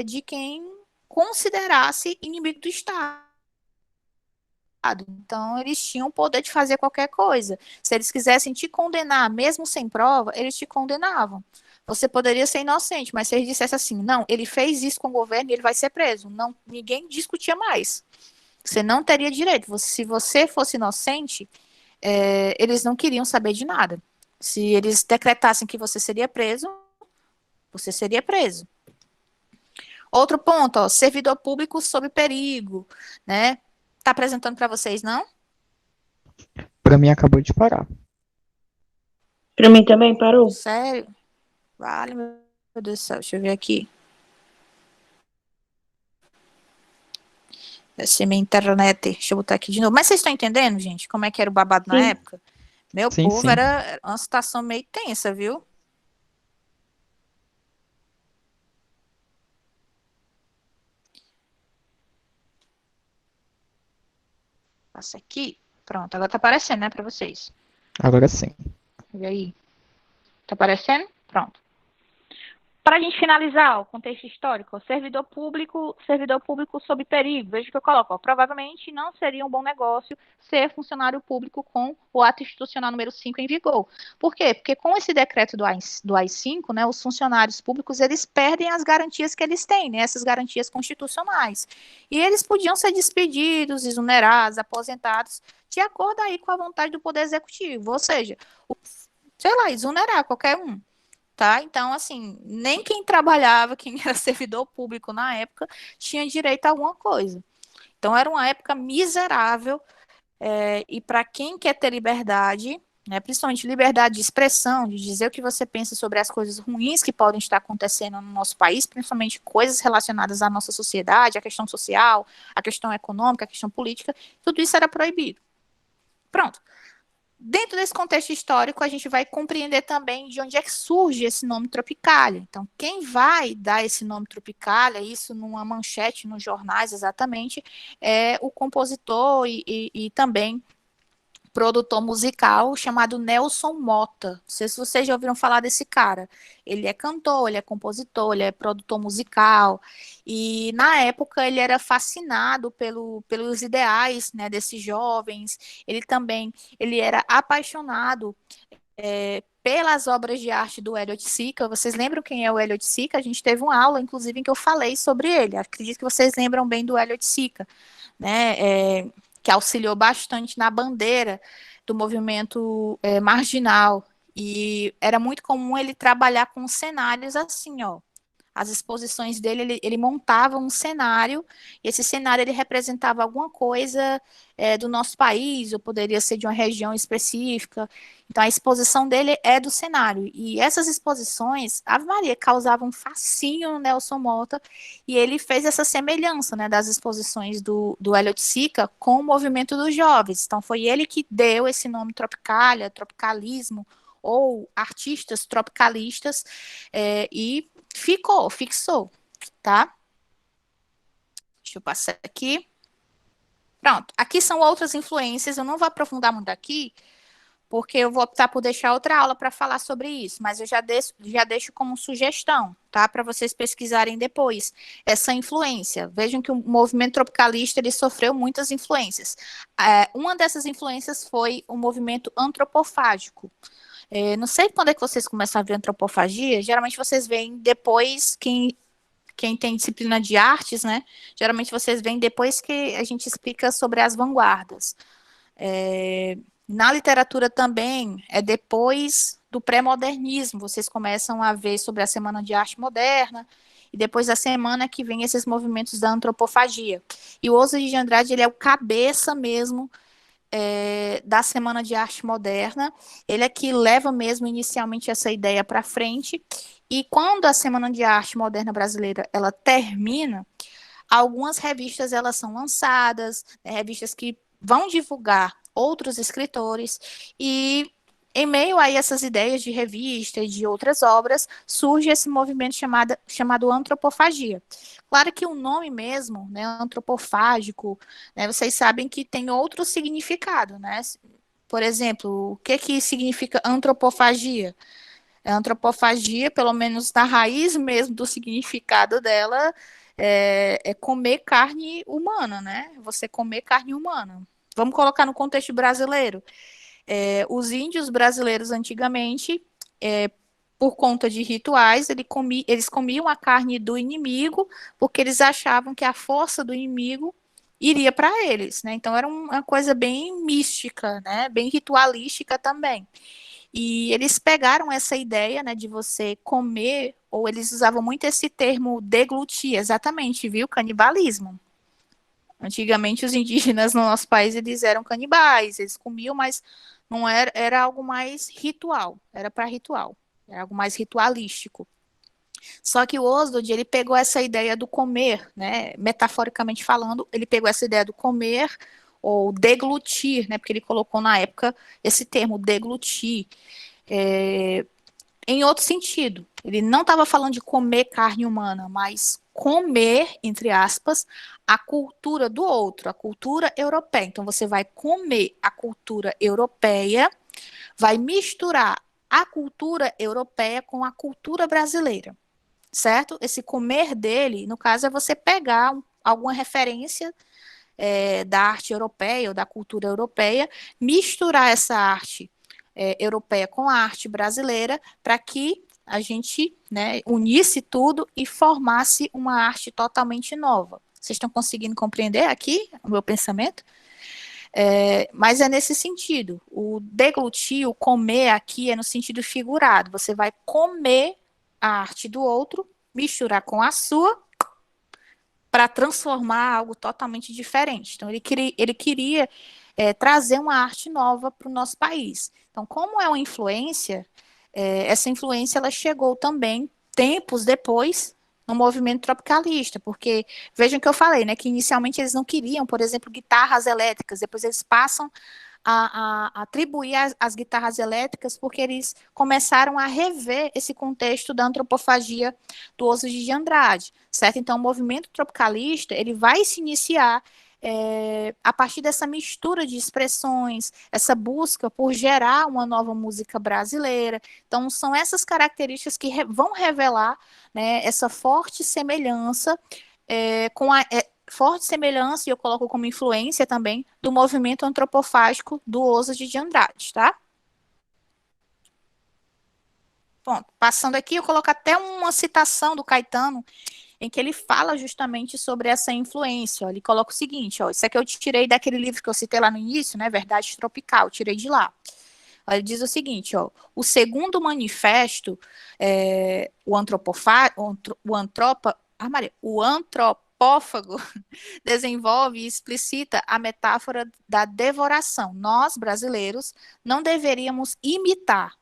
de quem considerasse inimigo do Estado. Então, eles tinham o poder de fazer qualquer coisa. Se eles quisessem te condenar, mesmo sem prova, eles te condenavam. Você poderia ser inocente, mas se eles dissessem assim, não, ele fez isso com o governo e ele vai ser preso. Não, ninguém discutia mais. Você não teria direito. Se você fosse inocente, eles não queriam saber de nada. Se eles decretassem que você seria preso, você seria preso. Outro ponto, ó, servidor público sob perigo, né? Tá apresentando para vocês, não? Pra mim acabou de parar. Pra mim também parou. Sério? Vale, meu Deus do céu. Deixa eu ver aqui. Deve ser minha internet. Deixa eu botar aqui de novo. Mas vocês estão entendendo, gente, como é que era o babado na Sim. época? Meu Sim, povo, sim. era uma situação meio tensa, viu? Passa aqui. Pronto, agora tá aparecendo, né, para vocês. Agora sim. E aí? Tá aparecendo? Pronto. Para a gente finalizar o contexto histórico, servidor público sob perigo. Veja o que eu coloco. Ó, provavelmente não seria um bom negócio ser funcionário público com o ato institucional número 5 em vigor. Por quê? Porque com esse decreto do AI-5, né, os funcionários públicos eles perdem as garantias que eles têm, né, essas garantias constitucionais. E eles podiam ser despedidos, exonerados, aposentados, de acordo aí com a vontade do Poder Executivo. Ou seja, sei lá, exonerar qualquer um. Tá? Então, assim, nem quem trabalhava, quem era servidor público na época, tinha direito a alguma coisa. Então, era uma época miserável, e para quem quer ter liberdade, né, principalmente liberdade de expressão, de dizer o que você pensa sobre as coisas ruins que podem estar acontecendo no nosso país, principalmente coisas relacionadas à nossa sociedade, à questão social, à questão econômica, à questão política, tudo isso era proibido. Pronto. Dentro desse contexto histórico, a gente vai compreender também de onde é que surge esse nome Tropicália. Então, quem vai dar esse nome Tropicália, isso numa manchete nos jornais exatamente, é o compositor e também produtor musical chamado Nelson Motta. Não sei se vocês já ouviram falar desse cara. Ele é cantor, ele é compositor, ele é produtor musical. E na época ele era fascinado pelos ideais, né, desses jovens. Ele era apaixonado pelas obras de arte do Elliot Sica. Vocês lembram quem é o Elliot Sica? A gente teve uma aula, inclusive, em que eu falei sobre ele. Acredito que vocês lembram bem do Elliot Sica, né? Que auxiliou bastante na bandeira do movimento marginal. E era muito comum ele trabalhar com cenários assim, ó. As exposições dele, ele montava um cenário, e esse cenário ele representava alguma coisa do nosso país, ou poderia ser de uma região específica. Então, a exposição dele é do cenário. E essas exposições, Ave Maria, causavam um fascínio no Nelson Motta, e ele fez essa semelhança, né, das exposições do Elliot Sica com o movimento dos jovens. Então, foi ele que deu esse nome Tropicália, tropicalismo, ou artistas tropicalistas, e fixou, tá? Deixa eu passar aqui. Pronto, aqui são outras influências, eu não vou aprofundar muito aqui, porque eu vou optar por deixar outra aula para falar sobre isso, mas eu já deixo como sugestão, tá? Para vocês pesquisarem depois essa influência. Vejam que o movimento tropicalista ele sofreu muitas influências. Uma dessas influências foi o movimento antropofágico. Não sei quando é que vocês começam a ver antropofagia, geralmente vocês veem depois, quem tem disciplina de artes, né? Geralmente vocês veem depois que a gente explica sobre as vanguardas. Na literatura também, é depois do pré-modernismo, vocês começam a ver sobre a Semana de Arte Moderna, e depois da semana que vem esses movimentos da antropofagia. E o Oswald de Andrade, ele é o cabeça mesmo da Semana de Arte Moderna, ele é que leva mesmo inicialmente essa ideia para frente, e quando a Semana de Arte Moderna Brasileira ela termina, algumas revistas elas são lançadas, né, revistas que vão divulgar outros escritores, e em meio a essas ideias de revista e de outras obras, surge esse movimento chamado antropofagia. Claro que o nome mesmo, né, antropofágico, né, vocês sabem que tem outro significado, né? Por exemplo, o que significa antropofagia? A antropofagia, pelo menos na raiz mesmo do significado dela, é comer carne humana, né? Você comer carne humana. Vamos colocar no contexto brasileiro. Os índios brasileiros antigamente, por conta de rituais, eles comiam a carne do inimigo, porque eles achavam que a força do inimigo iria para eles, né? Então era uma coisa bem mística, né? Bem ritualística também. E eles pegaram essa ideia, né, de você comer, ou eles usavam muito esse termo deglutir, exatamente, viu? Canibalismo. Antigamente os indígenas no nosso país eles eram canibais, eles comiam, mas não era algo mais ritual, era para ritual, era algo mais ritualístico. Só que o Oswald, ele pegou essa ideia do comer, né, metaforicamente falando, ele pegou essa ideia do comer ou deglutir, né, porque ele colocou na época esse termo deglutir, em outro sentido. Ele não estava falando de comer carne humana, mas comer, entre aspas, a cultura do outro, a cultura europeia. Então, você vai comer a cultura europeia, vai misturar a cultura europeia com a cultura brasileira, certo? Esse comer dele, no caso, é você pegar alguma referência da arte europeia ou da cultura europeia, misturar essa arte europeia com a arte brasileira para que a gente, né, unisse tudo e formasse uma arte totalmente nova. Vocês estão conseguindo compreender aqui o meu pensamento? Mas é nesse sentido. O deglutir, o comer aqui é no sentido figurado. Você vai comer a arte do outro, misturar com a sua, para transformar algo totalmente diferente. Então, ele queria trazer uma arte nova para o nosso país. Então, como é uma influência, essa influência ela chegou também tempos depois no movimento tropicalista, porque vejam que eu falei, né, que inicialmente eles não queriam, por exemplo, guitarras elétricas, depois eles passam a atribuir as guitarras elétricas porque eles começaram a rever esse contexto da antropofagia do Oswald de Andrade, certo? Então, o movimento tropicalista, ele vai se iniciar a partir dessa mistura de expressões, essa busca por gerar uma nova música brasileira. Então, são essas características que vão revelar, né, essa forte semelhança forte semelhança, e eu coloco como influência também, do movimento antropofágico do Oswald de Andrade, tá? Bom, passando aqui, eu coloco até uma citação do Caetano, em que ele fala justamente sobre essa influência. Ó, ele coloca o seguinte, ó, isso aqui eu tirei daquele livro que eu citei lá no início, né, Verdade Tropical, tirei de lá. Ó, ele diz o seguinte, ó, o segundo manifesto, o antropófago desenvolve e explicita a metáfora da devoração. Nós, brasileiros, não deveríamos imitar,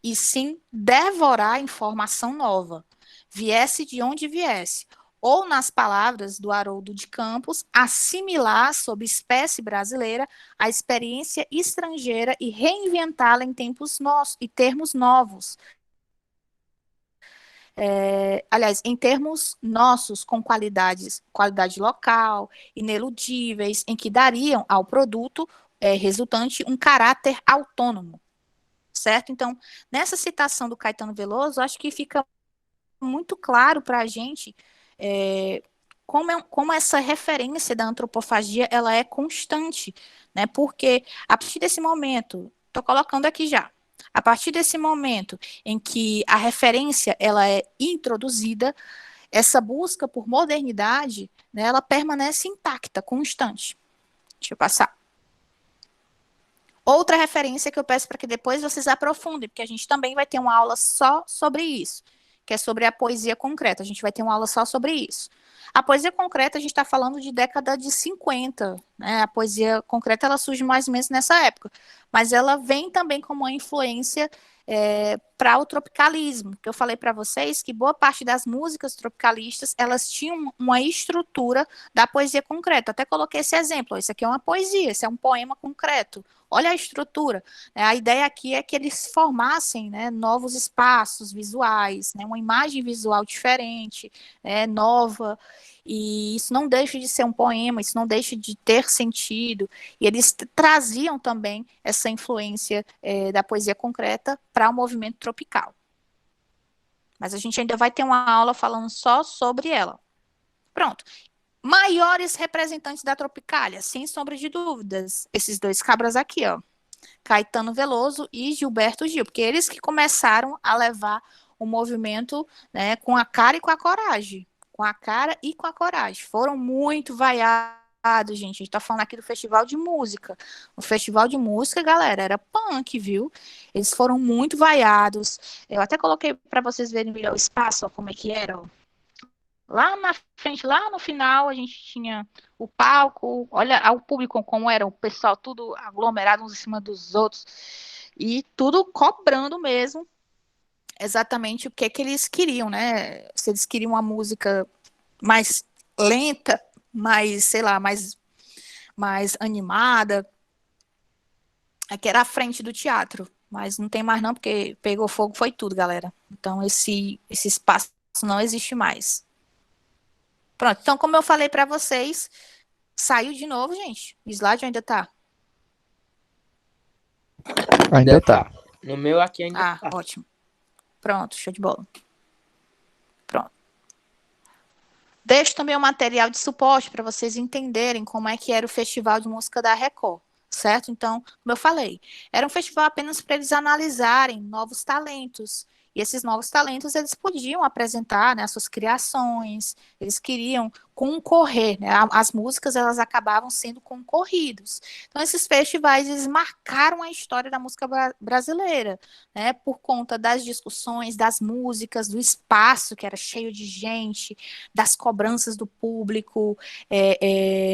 e sim devorar informação nova, viesse de onde viesse. Ou, nas palavras do Haroldo de Campos, assimilar sob espécie brasileira a experiência estrangeira e reinventá-la em termos novos. Aliás, em termos nossos, com qualidade local, ineludíveis, em que dariam ao produto resultante um caráter autônomo, certo? Então, nessa citação do Caetano Veloso, acho que fica muito claro para a gente como essa referência da antropofagia ela é constante, né? Porque a partir desse momento, estou colocando aqui já, a partir desse momento em que a referência ela é introduzida, essa busca por modernidade, né, ela permanece intacta, constante. Deixa eu passar. Outra referência que eu peço para que depois vocês aprofundem, porque a gente também vai ter uma aula só sobre isso, que é sobre a poesia concreta. A gente vai ter uma aula só sobre isso. A poesia concreta, a gente está falando de década de 50, né? A poesia concreta, ela surge mais ou menos nessa época, mas ela vem também como uma influência para o tropicalismo, que eu falei para vocês que boa parte das músicas tropicalistas, elas tinham uma estrutura da poesia concreta. Até coloquei esse exemplo, isso aqui é uma poesia, esse é um poema concreto. Olha a estrutura. A ideia aqui é que eles formassem, né, novos espaços visuais, né, uma imagem visual diferente, nova, e isso não deixa de ser um poema, isso não deixa de ter sentido, e eles traziam também essa influência da poesia concreta para o movimento tropical. Mas a gente ainda vai ter uma aula falando só sobre ela. Pronto. Maiores representantes da Tropicália, sem sombra de dúvidas, esses dois cabras aqui, ó. Caetano Veloso e Gilberto Gil, porque eles que começaram a levar o movimento, né, com a cara e com a coragem. Com a cara e com a coragem. Foram muito vaiados, gente. A gente tá falando aqui do Festival de Música. O Festival de Música, galera, era punk, viu? Eles foram muito vaiados. Eu até coloquei para vocês verem melhor o espaço, ó, como é que era, ó. Lá na frente, lá no final, a gente tinha o palco, olha o público como era, o pessoal tudo aglomerado uns em cima dos outros, e tudo cobrando mesmo exatamente o que eles queriam, né? Se eles queriam uma música mais lenta, mais, sei lá, mais animada, aqui era a frente do teatro, mas não tem mais não, porque pegou fogo, foi tudo, galera. Então esse espaço não existe mais. Pronto, então como eu falei para vocês, saiu de novo, gente. O slide ainda tá? Ainda tá. No meu aqui ainda tá. Ótimo. Pronto, show de bola. Pronto. Deixo também o material de suporte para vocês entenderem como é que era o Festival de Música da Record, certo? Então, como eu falei, era um festival apenas para eles analisarem novos talentos. E esses novos talentos, eles podiam apresentar, né, as suas criações, eles queriam concorrer, né? As músicas, elas acabavam sendo concorridos. Então, esses festivais, eles marcaram a história da música brasileira, né, por conta das discussões, das músicas, do espaço, que era cheio de gente, das cobranças do público,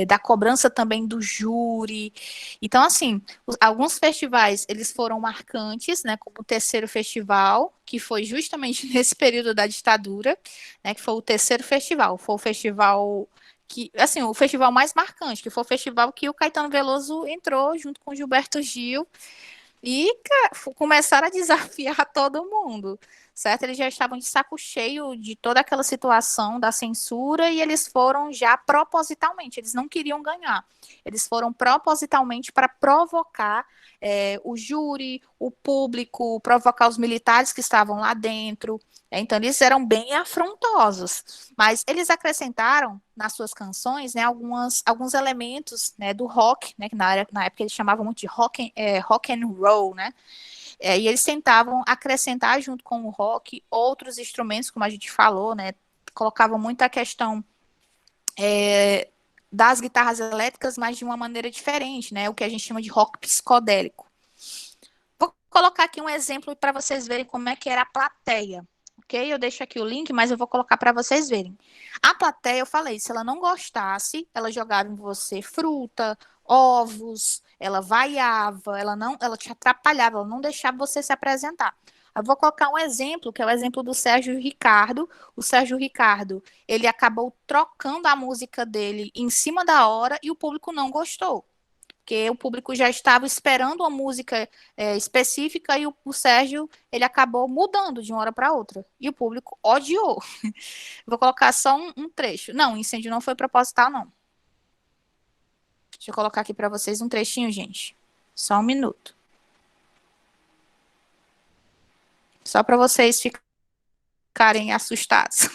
da cobrança também do júri. Então, assim, alguns festivais, eles foram marcantes, né, como o terceiro festival, que foi justamente nesse período da ditadura, né, que foi o terceiro festival, foi o festival que, assim, o festival mais marcante, que foi o festival que o Caetano Veloso entrou junto com o Gilberto Gil e começaram a desafiar todo mundo, certo? Eles já estavam de saco cheio de toda aquela situação da censura e eles foram já propositalmente, eles não queriam ganhar, eles foram propositalmente para provocar o júri, o público, provocar os militares que estavam lá dentro. Então, eles eram bem afrontosos, mas eles acrescentaram nas suas canções, né, alguns elementos, né, do rock, né, que na época eles chamavam muito de rock and roll, né, e eles tentavam acrescentar junto com o rock outros instrumentos, como a gente falou, né, colocavam muito a questão das guitarras elétricas, mas de uma maneira diferente, né, o que a gente chama de rock psicodélico. Vou colocar aqui um exemplo para vocês verem como é que era a plateia. Ok? Eu deixo aqui o link, mas eu vou colocar para vocês verem. A plateia, eu falei, se ela não gostasse, ela jogava em você fruta, ovos, ela vaiava, ela te atrapalhava, ela não deixava você se apresentar. Eu vou colocar um exemplo, que é o exemplo do Sérgio Ricardo. O Sérgio Ricardo, ele acabou trocando a música dele em cima da hora e o público não gostou, porque o público já estava esperando uma música específica e o Sérgio, ele acabou mudando de uma hora para outra. E o público odiou. Vou colocar só um trecho. Não, o incêndio não foi proposital, não. Deixa eu colocar aqui para vocês um trechinho, gente. Só um minuto. Só para vocês ficarem assustados.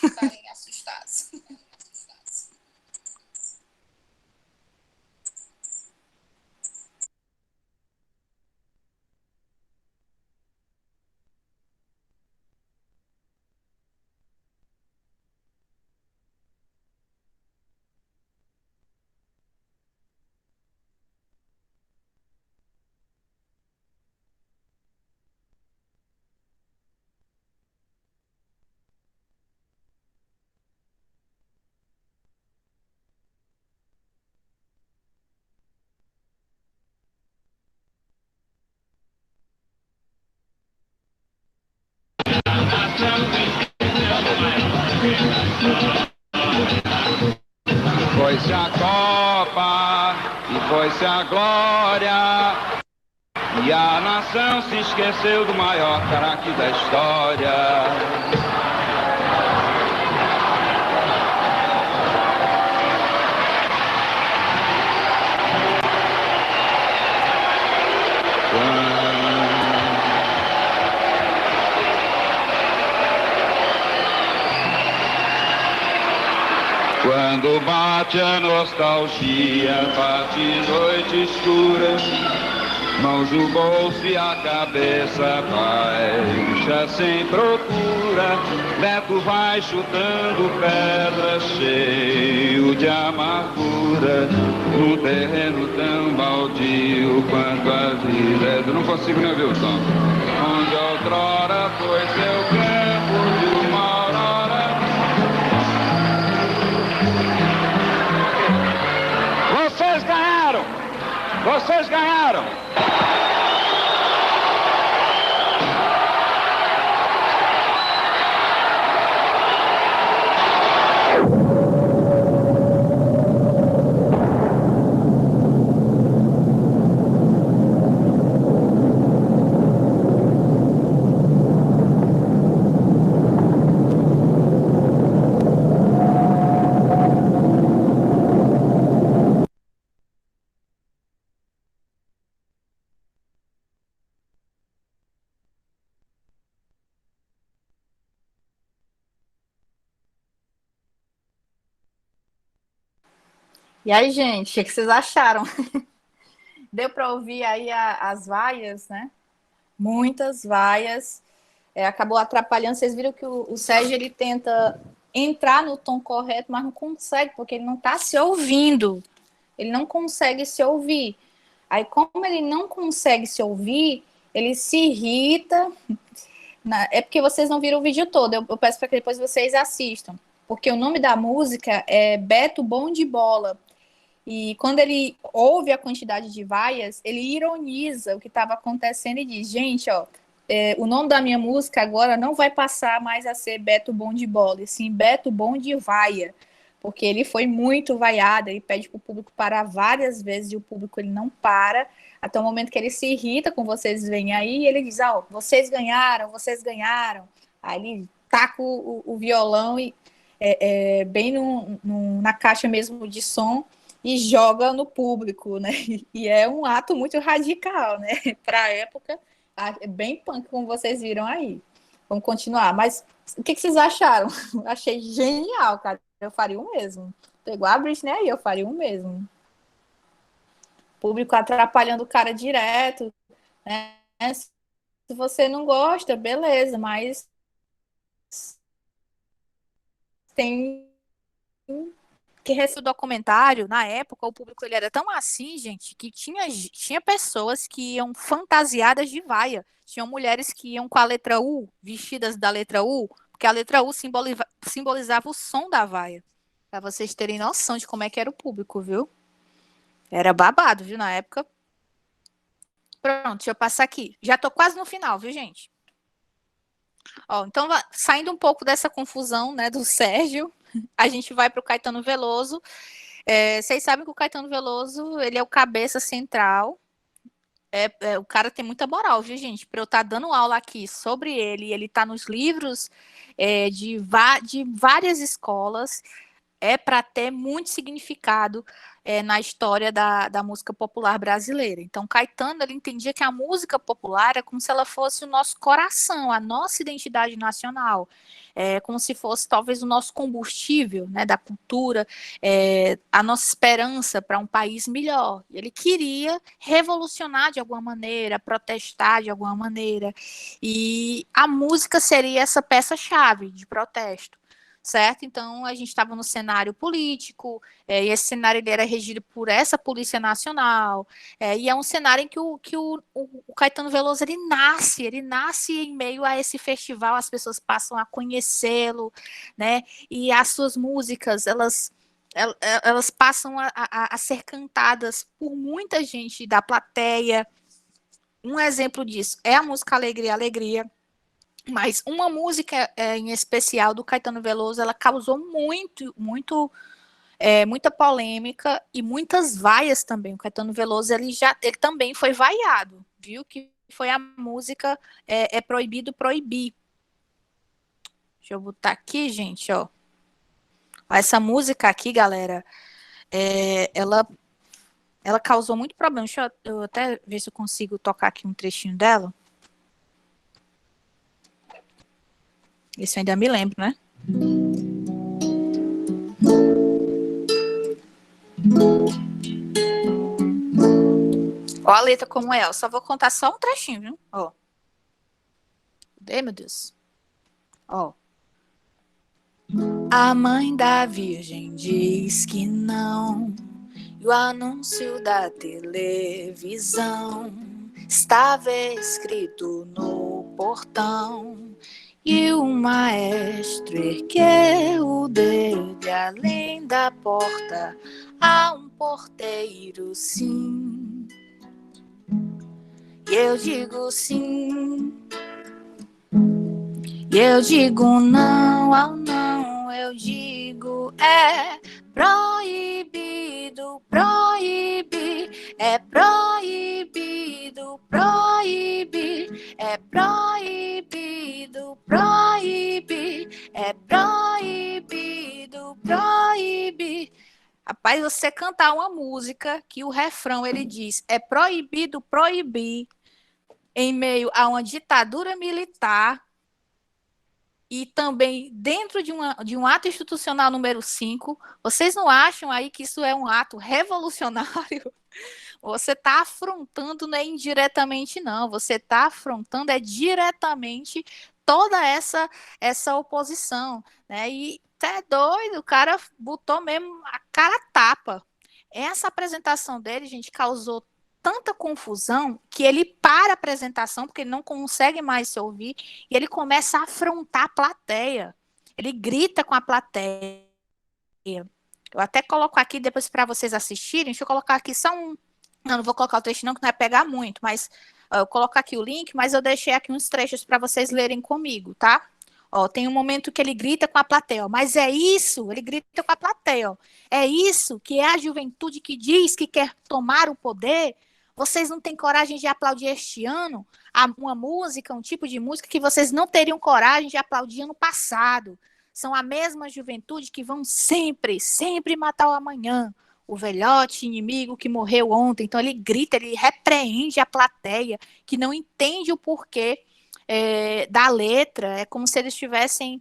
Foi-se a Copa e foi-se a glória, e a nação se esqueceu do maior craque da história. Quando bate a nostalgia, bate noite escura, mãos no bolso e a cabeça baixa sem procura. Beto vai chutando pedra, cheio de amargura, num terreno tão baldio quanto a vida. Eu não consigo nem ouvir o som. Onde outrora foi seu campo de uma aurora. Vocês ganharam! Vocês ganharam! E aí, gente, o que vocês acharam? Deu para ouvir aí as vaias, né? Muitas vaias. Acabou atrapalhando. Vocês viram que o Sérgio ele tenta entrar no tom correto, mas não consegue, porque ele não está se ouvindo. Ele não consegue se ouvir. Aí, como ele não consegue se ouvir, ele se irrita. É porque vocês não viram o vídeo todo. Eu peço para que depois vocês assistam. Porque o nome da música é Beto Bom de Bola. E quando ele ouve a quantidade de vaias, ele ironiza o que estava acontecendo e diz, gente, ó, o nome da minha música agora não vai passar mais a ser Beto Bom de Bola, e sim Beto Bom de Vaia, porque ele foi muito vaiado, ele pede para o público parar várias vezes e o público ele não para, até o momento que ele se irrita com vocês vêm aí, e ele diz, ó, vocês ganharam. Aí ele taca o violão e bem na caixa mesmo de som, e joga no público, né? E é um ato muito radical, né? Para a época, é bem punk, como vocês viram aí. Vamos continuar. Mas o que vocês acharam? Achei genial, cara. Eu faria o mesmo. Pegou a Britney aí, eu faria o mesmo. Público atrapalhando o cara direto, né? Se você não gosta, beleza, mas tem que receber o documentário, na época, o público ele era tão assim, gente, que tinha pessoas que iam fantasiadas de vaia. Tinham mulheres que iam com a letra U, vestidas da letra U, porque a letra U simbolizava o som da vaia. Para vocês terem noção de como é que era o público, viu? Era babado, viu, na época. Pronto, deixa eu passar aqui. Já tô quase no final, viu, gente? Ó, então, saindo um pouco dessa confusão, né, do Sérgio, a gente vai para o Caetano Veloso. Vocês sabem que o Caetano Veloso, ele é o cabeça central. O cara tem muita moral, viu, gente? Para eu estar dando aula aqui sobre ele está nos livros de várias escolas, para ter muito significado na história da música popular brasileira. Então, Caetano, ele entendia que a música popular é como se ela fosse o nosso coração, a nossa identidade nacional, como se fosse talvez o nosso combustível, né, da cultura, a nossa esperança para um país melhor. Ele queria revolucionar de alguma maneira, protestar de alguma maneira, e a música seria essa peça-chave de protesto. Certo? Então, a gente estava no cenário político, e esse cenário ele era regido por essa Polícia Nacional, e é um cenário em que o Caetano Veloso ele nasce em meio a esse festival, as pessoas passam a conhecê-lo, né? E as suas músicas, elas passam a ser cantadas por muita gente da plateia. Um exemplo disso é a música Alegria, Alegria. Mas uma música em especial do Caetano Veloso, ela causou muita polêmica e muitas vaias também. O Caetano Veloso, ele também foi vaiado, viu? Que foi a música É Proibido Proibir. Deixa eu botar aqui, gente, ó. Essa música aqui, galera, ela causou muito problema. Deixa eu até ver se eu consigo tocar aqui um trechinho dela. Isso eu ainda me lembro, né? Ó a letra como é, eu só vou contar só um trechinho, viu? Ó. Cadê, meu Deus? Ó. A mãe da Virgem diz que não, e o anúncio da televisão estava escrito no portão, e o maestro ergueu o dedo e além da porta há um porteiro, sim. E eu digo sim, e eu digo não ao não, eu digo é proibido proibir, é proibido proibir, é proibido proibir, é proibido proibir. Rapaz, você cantar uma música que o refrão ele diz é proibido proibir em meio a uma ditadura militar e também dentro de um ato institucional número 5, vocês não acham aí que isso é um ato revolucionário? Você está afrontando, não é indiretamente, não. Você está afrontando diretamente toda essa oposição, né? E é doido, o cara botou mesmo a cara a tapa. Essa apresentação dele, gente, causou tanta confusão que ele para a apresentação, porque ele não consegue mais se ouvir, e ele começa a afrontar a plateia. Ele grita com a plateia. Eu até coloco aqui depois para vocês assistirem. Deixa eu colocar aqui só um. Não vou colocar o trecho não, que não vai pegar muito, mas eu coloco aqui o link, mas eu deixei aqui uns trechos para vocês lerem comigo, tá? Ó, tem um momento que ele grita com a plateia, ó, mas é isso, ele grita com a plateia, ó, é isso que é a juventude que diz que quer tomar o poder. Vocês não têm coragem de aplaudir este ano uma música, um tipo de música que vocês não teriam coragem de aplaudir ano passado. São a mesma juventude que vão sempre, sempre matar o amanhã, o velhote inimigo que morreu ontem. Então ele grita, ele repreende a plateia que não entende o porquê da letra. É como se eles estivessem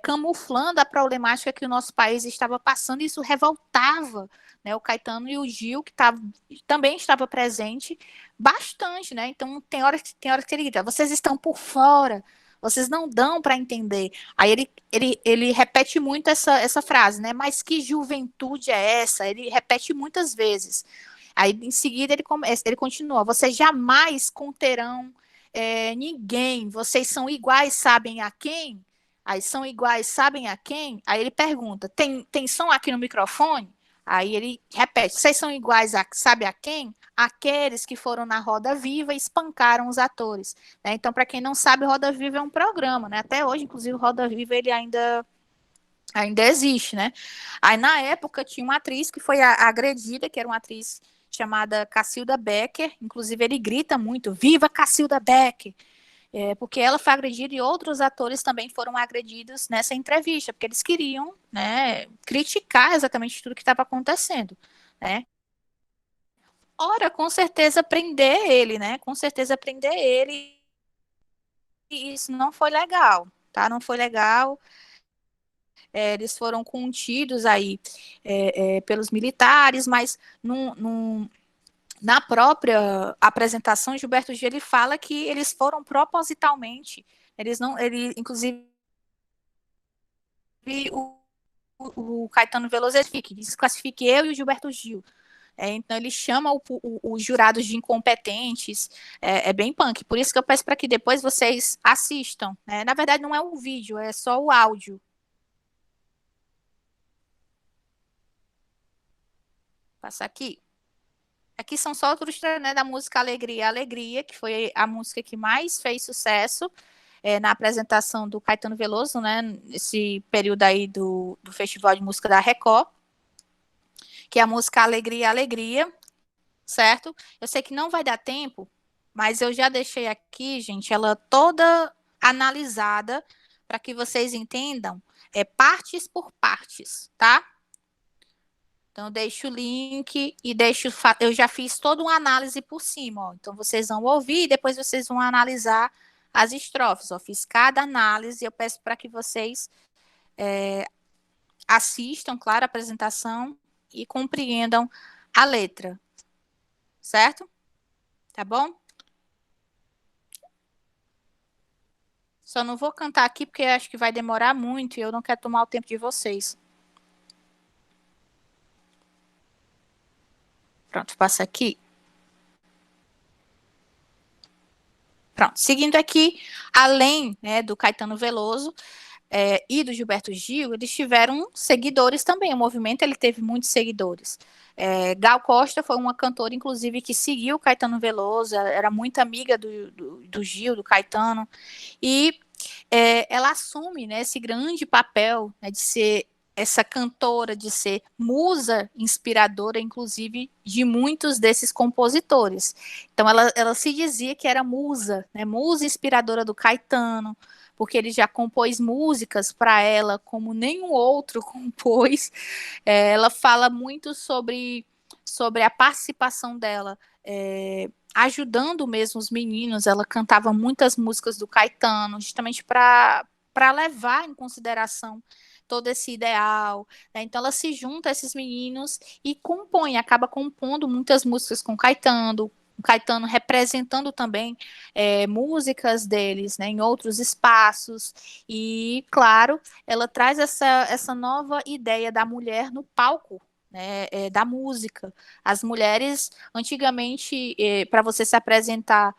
camuflando a problemática que o nosso país estava passando, e isso revoltava, né, o Caetano e o Gil, que também estava presente bastante, né? Então tem horas que ele grita, vocês estão por fora, vocês não dão para entender. Aí ele repete muito essa frase, né? Mas que juventude é essa? Ele repete muitas vezes. Aí em seguida ele continua, vocês jamais conterão ninguém, vocês são iguais, sabem a quem? Aí são iguais, sabem a quem? Aí ele pergunta, tem som aqui no microfone? Aí ele repete, vocês são iguais, sabe a quem? Aqueles que foram na Roda Viva e espancaram os atores. Né? Então, para quem não sabe, Roda Viva é um programa, né? Até hoje, inclusive, Roda Viva ele ainda existe, né? Aí, na época, tinha uma atriz que foi agredida, que era uma atriz chamada Cacilda Becker, inclusive ele grita muito, viva Cacilda Becker, porque ela foi agredida e outros atores também foram agredidos nessa entrevista, porque eles queriam, né, criticar exatamente tudo que estava acontecendo, né. Ora, com certeza prender ele, né, com certeza prender ele, e isso não foi legal, tá, não foi legal. Eles foram contidos aí pelos militares, mas na própria apresentação, Gilberto Gil ele fala que eles foram propositalmente, ele inclusive o Caetano Veloso desclassifique eu e o Gilberto Gil. Então ele chama os jurados de incompetentes, bem punk. Por isso que eu peço para que depois vocês assistam. Né? Na verdade não é um vídeo, é só o áudio. Passa aqui. Aqui são só outros, né, da música Alegria, Alegria, que foi a música que mais fez sucesso na apresentação do Caetano Veloso, né, nesse período aí do Festival de Música da Record, que é a música Alegria, Alegria, certo? Eu sei que não vai dar tempo, mas eu já deixei aqui, gente, ela toda analisada para que vocês entendam partes por partes, tá? Então, eu deixo o link e eu já fiz toda uma análise por cima, ó. Então, vocês vão ouvir e depois vocês vão analisar as estrofes. Eu fiz cada análise e eu peço para que vocês assistam, claro, a apresentação e compreendam a letra. Certo? Tá bom? Só não vou cantar aqui porque acho que vai demorar muito e eu não quero tomar o tempo de vocês. Pronto, passa aqui. Pronto, seguindo aqui, além, né, do Caetano Veloso e do Gilberto Gil, eles tiveram seguidores também. O movimento ele teve muitos seguidores. Gal Costa foi uma cantora, inclusive, que seguiu o Caetano Veloso, era muito amiga do Gil, do Caetano, e ela assume, né, esse grande papel, né, de ser essa cantora, de ser musa inspiradora, inclusive, de muitos desses compositores. Então, ela se dizia que era musa, né, musa inspiradora do Caetano, porque ele já compôs músicas para ela, como nenhum outro compôs. Ela fala muito sobre a participação dela, ajudando mesmo os meninos. Ela cantava muitas músicas do Caetano, justamente para levar em consideração todo esse ideal, né? Então ela se junta a esses meninos e acaba compondo muitas músicas com o Caetano representando também músicas deles, né, em outros espaços. E, claro, ela traz essa nova ideia da mulher no palco, né, da música. As mulheres, antigamente, para você se apresentar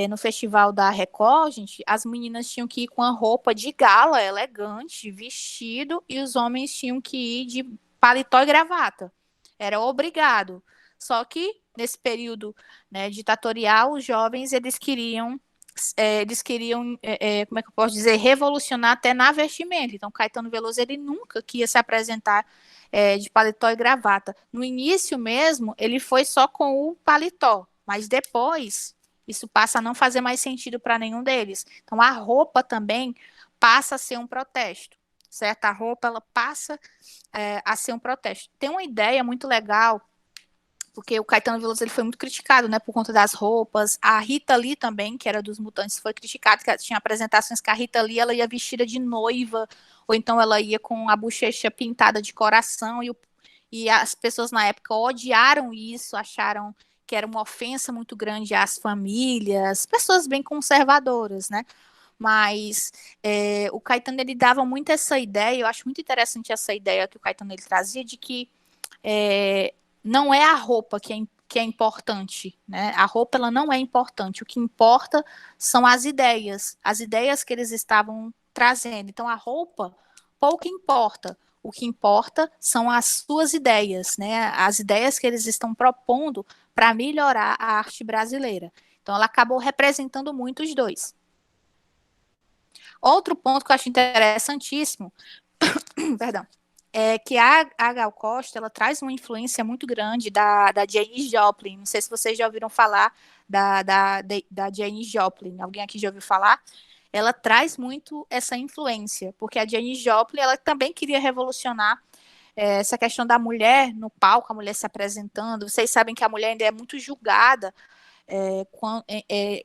no festival da Record, gente, as meninas tinham que ir com a roupa de gala, elegante, vestido, e os homens tinham que ir de paletó e gravata. Era obrigado. Só que, nesse período, né, ditatorial, os jovens, eles queriam, como é que eu posso dizer, revolucionar até na vestimenta. Então, Caetano Veloso, ele nunca queria se apresentar de paletó e gravata. No início mesmo, ele foi só com o paletó, mas depois isso passa a não fazer mais sentido para nenhum deles. Então, a roupa também passa a ser um protesto, certo? A roupa, ela passa a ser um protesto. Tem uma ideia muito legal, porque o Caetano Veloso ele foi muito criticado, né, por conta das roupas. A Rita Lee também, que era dos Mutantes, foi criticada, que tinha apresentações que a Rita Lee ela ia vestida de noiva, ou então ela ia com a bochecha pintada de coração, e as pessoas na época odiaram isso, acharam que era uma ofensa muito grande às famílias, pessoas bem conservadoras, né? Mas o Caetano, ele dava muito essa ideia, eu acho muito interessante essa ideia que o Caetano ele trazia, de que não é a roupa que é importante, né? A roupa, ela não é importante, o que importa são as ideias que eles estavam trazendo. Então, a roupa pouco importa, o que importa são as suas ideias, né? As ideias que eles estão propondo para melhorar a arte brasileira. Então, ela acabou representando muito os dois. Outro ponto que eu acho interessantíssimo, perdão, é que a Gal Costa, ela traz uma influência muito grande da Janis Joplin. Não sei se vocês já ouviram falar da Janis Joplin. Alguém aqui já ouviu falar? Ela traz muito essa influência, porque a Janis Joplin, ela também queria revolucionar essa questão da mulher no palco, a mulher se apresentando. Vocês sabem que a mulher ainda é muito julgada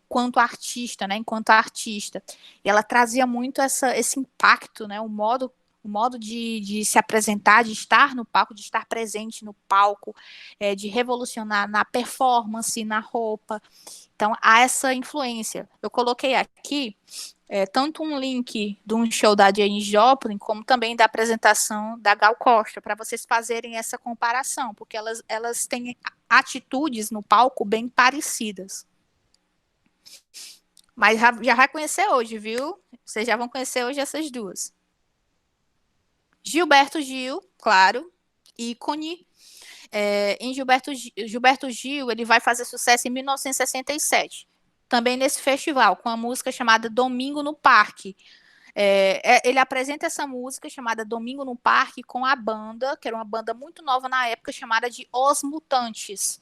quanto artista, né? Enquanto artista. E ela trazia muito esse impacto, né? O modo de se apresentar, de estar no palco, de estar presente no palco, de revolucionar na performance, na roupa. Então, há essa influência. Eu coloquei aqui tanto um link de um show da Janis Joplin, como também da apresentação da Gal Costa, para vocês fazerem essa comparação, porque elas têm atitudes no palco bem parecidas. Mas já vai conhecer hoje, viu? Vocês já vão conhecer hoje essas duas. Gilberto Gil, claro, ícone. Em Gilberto Gil, ele vai fazer sucesso em 1967, também nesse festival, com a música chamada Domingo no Parque. Ele apresenta essa música chamada Domingo no Parque com a banda, que era uma banda muito nova na época, chamada de Os Mutantes.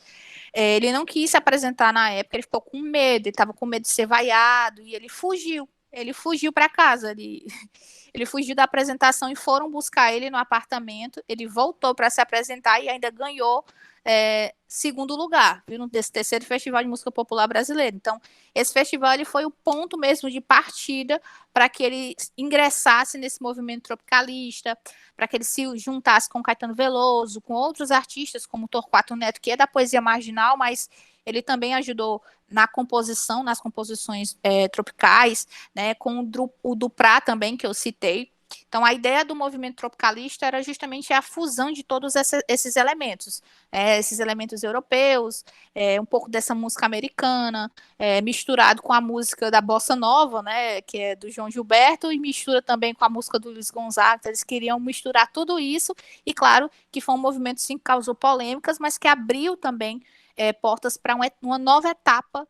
Ele não quis se apresentar na época, ele ficou com medo, ele estava com medo de ser vaiado, e ele fugiu. ele fugiu para casa. Ele fugiu da apresentação e foram buscar ele no apartamento. Ele voltou para se apresentar e ainda ganhou segundo lugar, viu, nesse terceiro Festival de Música Popular Brasileira. Então, esse festival ele foi o ponto mesmo de partida para que ele ingressasse nesse movimento tropicalista, para que ele se juntasse com Caetano Veloso, com outros artistas, como Torquato Neto, que é da poesia marginal, mas ele também ajudou na composição, nas composições tropicais, né, com o Duprá também, que eu citei. Então, a ideia do movimento tropicalista era justamente a fusão de todos esses elementos, esses elementos europeus, um pouco dessa música americana, misturado com a música da Bossa Nova, né, que é do João Gilberto, e mistura também com a música do Luiz Gonzaga. Então, eles queriam misturar tudo isso, e claro que foi um movimento sim, que causou polêmicas, mas que abriu também portas para uma nova etapa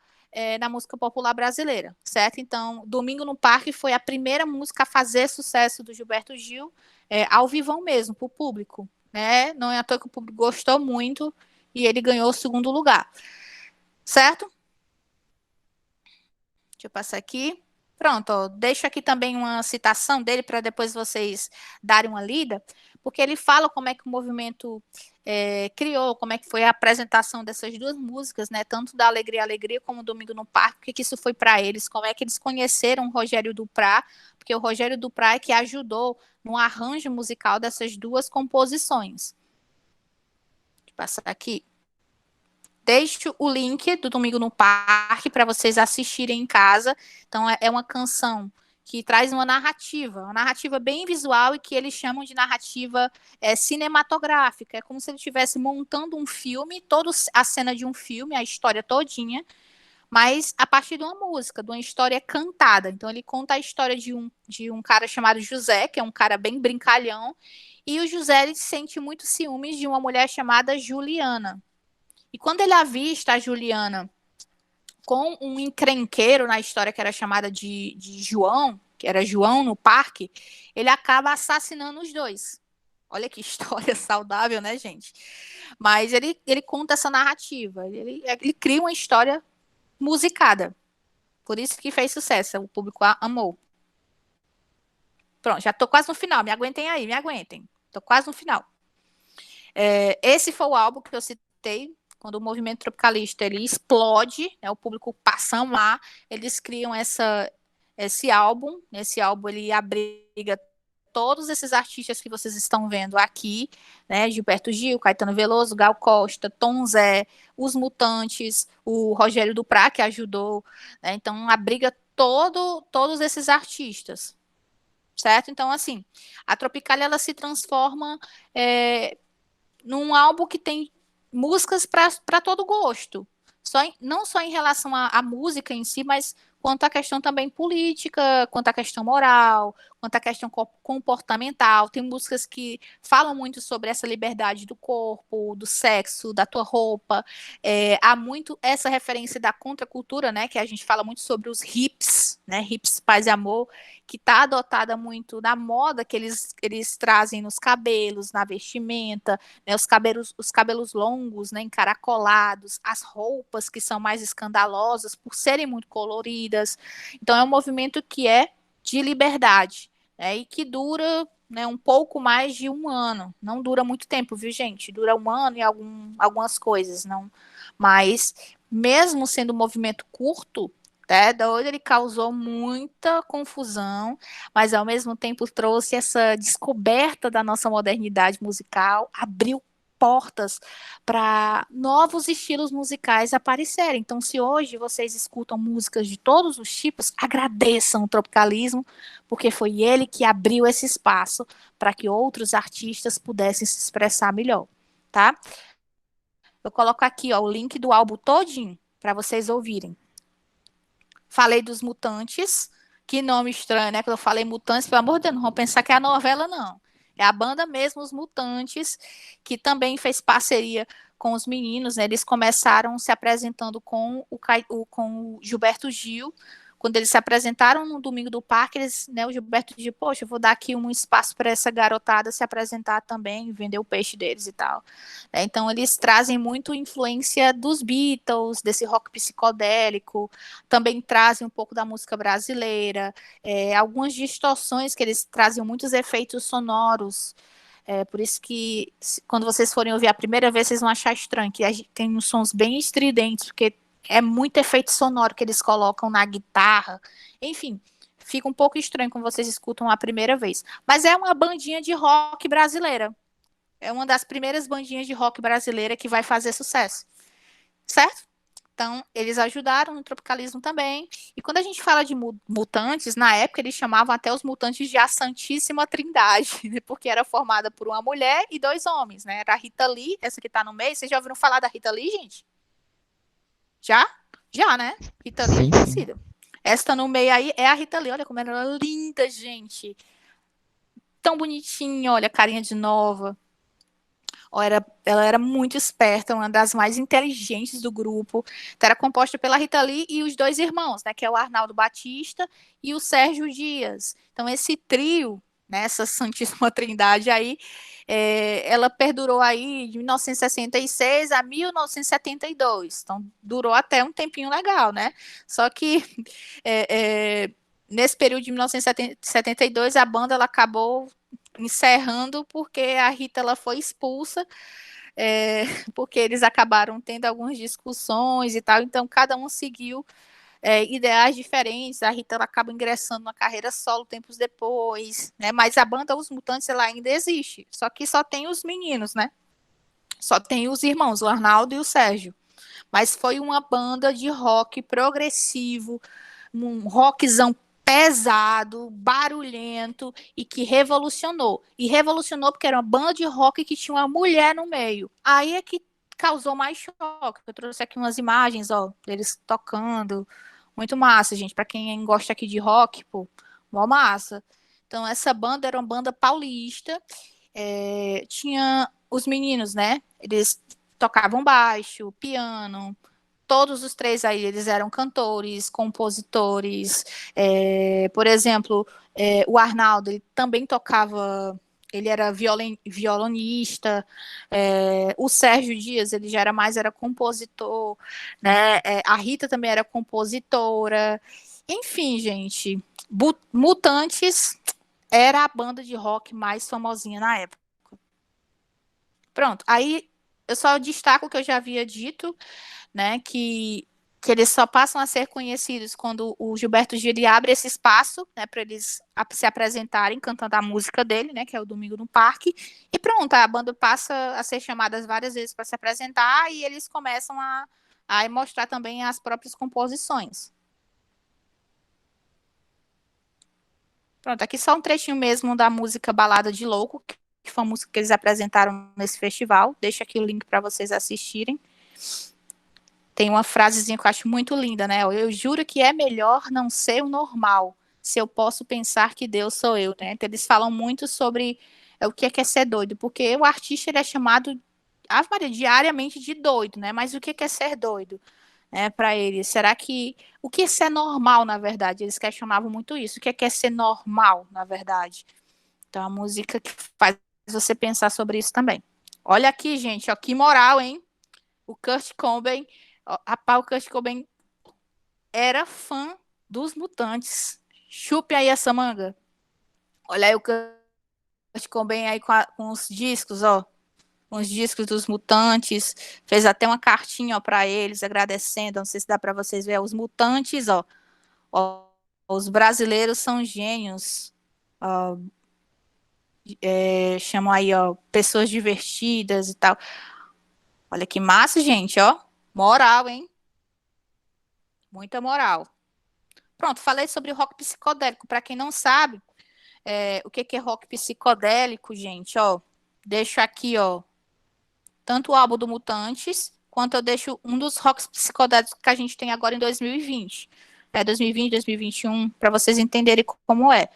na música popular brasileira, certo? Então, Domingo no Parque foi a primeira música a fazer sucesso do Gilberto Gil, ao vivão mesmo, para o público, né? Não é à toa que o público gostou muito e ele ganhou o segundo lugar, certo? Deixa eu passar aqui. Pronto, ó, deixo aqui também uma citação dele para depois vocês darem uma lida, porque ele fala como é que o movimento criou, como é que foi a apresentação dessas duas músicas, né, tanto da Alegria Alegria como Domingo no Parque, o que isso foi para eles, como é que eles conheceram o Rogério Duprá, porque o Rogério Duprá é que ajudou no arranjo musical dessas duas composições. Deixa eu passar aqui. Deixo o link do Domingo no Parque para vocês assistirem em casa. Então, é uma canção que traz uma narrativa bem visual e que eles chamam de narrativa cinematográfica. É como se ele estivesse montando um filme, toda a cena de um filme, a história todinha, mas a partir de uma música, de uma história cantada. Então, ele conta a história de um cara chamado José, que é um cara bem brincalhão, e o José ele sente muito ciúmes de uma mulher chamada Juliana. E quando ele avista a Juliana com um encrenqueiro na história que era chamada de João, que era João no parque, ele acaba assassinando os dois. Olha que história saudável, né, gente? Mas ele conta essa narrativa, ele cria uma história musicada. Por isso que fez sucesso, o público amou. Pronto, já tô quase no final, me aguentem aí, me aguentem. Tô quase no final. Esse foi o álbum que eu citei, quando o movimento tropicalista ele explode, né, o público passa a amar, eles criam esse álbum. Nesse álbum ele abriga todos esses artistas que vocês estão vendo aqui, né, Gilberto Gil, Caetano Veloso, Gal Costa, Tom Zé, Os Mutantes, o Rogério Duprá, que ajudou, né, então abriga todos esses artistas, certo? Então, assim, a Tropicália ela se transforma num álbum que tem músicas para todo gosto. Não só em relação à música em si, mas quanto à questão também política, quanto à questão moral, quanto à questão comportamental. Tem músicas que falam muito sobre essa liberdade do corpo, do sexo, da tua roupa. Há muito essa referência da contracultura, né, que a gente fala muito sobre os hips, né, hips, paz e amor, que está adotada muito na moda que eles trazem nos cabelos, na vestimenta, né, os cabelos longos, né, encaracolados, as roupas que são mais escandalosas por serem muito coloridas. Então é um movimento que é de liberdade, né, e que dura, né, um pouco mais de um ano. Não dura muito tempo, viu, gente? Dura um ano e algumas coisas, não. Mas mesmo sendo um movimento curto, doido, ele causou muita confusão, mas ao mesmo tempo trouxe essa descoberta da nossa modernidade musical, abriu portas para novos estilos musicais aparecerem. Então, se hoje vocês escutam músicas de todos os tipos, agradeçam o tropicalismo, porque foi ele que abriu esse espaço para que outros artistas pudessem se expressar melhor, tá? Eu coloco aqui, ó, o link do álbum todinho para vocês ouvirem. Falei dos Mutantes, que nome estranho, né? Quando eu falei Mutantes, pelo amor de Deus, não vão pensar que é a novela, não. É a banda mesmo, os Mutantes, que também fez parceria com os meninos, né? Eles começaram se apresentando com o Gilberto Gil, quando eles se apresentaram no Domingo do Parque, eles, né, o Gilberto disse, poxa, eu vou dar aqui um espaço para essa garotada se apresentar também, vender o peixe deles e tal. Então, eles trazem muito influência dos Beatles, desse rock psicodélico, também trazem um pouco da música brasileira, algumas distorções, que eles trazem muitos efeitos sonoros. Por isso que, quando vocês forem ouvir a primeira vez, vocês vão achar estranho, que tem uns sons bem estridentes, porque é muito efeito sonoro que eles colocam na guitarra. Enfim, fica um pouco estranho quando vocês escutam a primeira vez. Mas é uma bandinha de rock brasileira. É uma das primeiras bandinhas de rock brasileira que vai fazer sucesso. Certo? Então, eles ajudaram no tropicalismo também. E quando a gente fala de mutantes, na época eles chamavam até os mutantes de a Santíssima Trindade, né? Porque era formada por uma mulher e 2 homens, né? Era a Rita Lee, essa que tá no meio. Vocês já ouviram falar da Rita Lee, gente? Já? Já, né? Rita Lee é Sim, conhecida. Esta no meio aí é a Rita Lee. Olha como ela era linda, gente. Tão bonitinha, olha, carinha de nova. Ela era muito esperta, uma das mais inteligentes do grupo. Então, era composta pela Rita Lee e os 2 irmãos, né? Que é o Arnaldo Batista e o Sérgio Dias. Então, esse trio, né, essa Santíssima Trindade aí, ela perdurou aí de 1966 a 1972. Então, durou até um tempinho legal, né? Só que nesse período de 1972, a banda ela acabou encerrando porque a Rita ela foi expulsa, porque eles acabaram tendo algumas discussões e tal, então cada um seguiu ideais diferentes. A Rita ela acaba ingressando na carreira solo tempos depois, né? Mas a banda Os Mutantes ela ainda existe, só que só tem os meninos, né? Só tem os irmãos, o Arnaldo e o Sérgio. Mas foi uma banda de rock progressivo, um rockzão pesado, barulhento e que revolucionou. E revolucionou porque era uma banda de rock que tinha uma mulher no meio. Aí é que causou mais choque. Eu trouxe aqui umas imagens, ó, deles tocando. Muito massa, gente. Para quem gosta aqui de rock, pô, mó massa. Então, essa banda era uma banda paulista. Tinha os meninos, né? Eles tocavam baixo, piano. Todos os 3 aí, eles eram cantores, compositores. Por exemplo, o Arnaldo, ele também tocava, ele era violonista. O Sérgio Dias, ele já era compositor, né? A Rita também era compositora. Enfim, gente, Mutantes era a banda de rock mais famosinha na época. Pronto, aí eu só destaco o que eu já havia dito, né, que eles só passam a ser conhecidos quando o Gilberto Gil abre esse espaço, né, para eles se apresentarem cantando a música dele, né, que é o Domingo no Parque, e pronto, a banda passa a ser chamada várias vezes para se apresentar e eles começam a mostrar também as próprias composições. Pronto, aqui só um trechinho mesmo da música Balada de Louco, que foi a música que eles apresentaram nesse festival. Deixa aqui o link para vocês assistirem. Tem uma frasezinha que eu acho muito linda, né? Eu juro que é melhor não ser o normal, se eu posso pensar que Deus sou eu, né? Então, eles falam muito sobre o que é ser doido, porque o artista ele é chamado diariamente de doido, né? Mas o que é ser doido? Para eles, será que o que é ser normal, na verdade? Eles questionavam muito isso. O que é ser normal, na verdade? Então, a música que faz você pensar sobre isso também. Olha aqui, gente, ó, que moral, hein? O Kurt Cobain, rapaz, o Kurt Cobain era fã dos Mutantes. Chupe aí essa manga. Olha aí o Kurt Cobain aí com os discos, ó. Com os discos dos Mutantes. Fez até uma cartinha, ó, para eles, agradecendo. Não sei se dá para vocês verem. Os Mutantes, ó. Os brasileiros são gênios. Ó, chamam aí, ó, pessoas divertidas e tal. Olha que massa, gente, ó. Moral, hein? Muita moral. Pronto, falei sobre rock psicodélico. Para quem não sabe, o que é rock psicodélico, gente, ó. Deixo aqui, ó, tanto o álbum do Mutantes, quanto eu deixo um dos rocks psicodélicos que a gente tem agora em 2020. 2020, 2021, para vocês entenderem como é.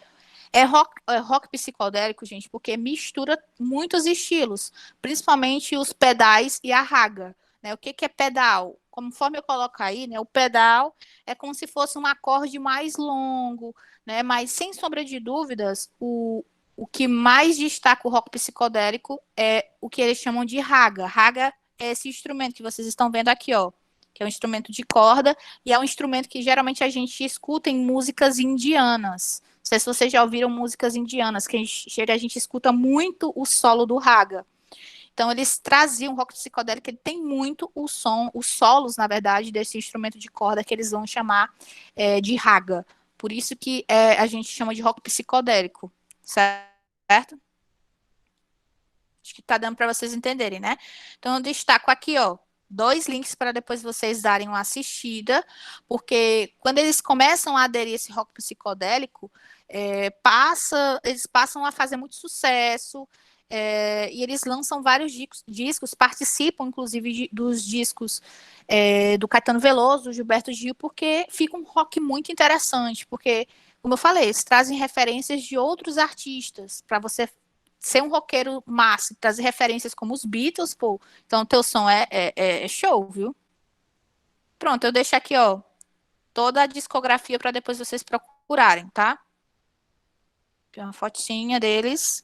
Rock psicodélico, gente, porque mistura muitos estilos, principalmente os pedais e a raga. né? O que que é pedal? Conforme eu coloco aí, né, o pedal é como se fosse um acorde mais longo, né? Mas sem sombra de dúvidas, o que mais destaca o rock psicodélico é o que eles chamam de raga. Raga é esse instrumento que vocês estão vendo aqui, ó, que é um instrumento de corda e é um instrumento que geralmente a gente escuta em músicas indianas. Não sei se vocês já ouviram músicas indianas, que a gente escuta muito o solo do raga. Então, eles traziam o rock psicodélico, ele tem muito o som, os solos, na verdade, desse instrumento de corda que eles vão chamar de raga. Por isso que a gente chama de rock psicodélico, certo? Acho que tá dando para vocês entenderem, né? Então, eu destaco aqui, ó, 2 links para depois vocês darem uma assistida, porque quando eles começam a aderir a esse rock psicodélico, eles passam a fazer muito sucesso, e eles lançam vários discos, participam, inclusive, dos discos do Caetano Veloso, do Gilberto Gil, porque fica um rock muito interessante, porque, como eu falei, eles trazem referências de outros artistas, para você ser um roqueiro massa, trazer referências como os Beatles, pô, então o teu som é show, viu? Pronto, eu deixo aqui, ó, toda a discografia para depois vocês procurarem, tá? Tem uma fotinha deles.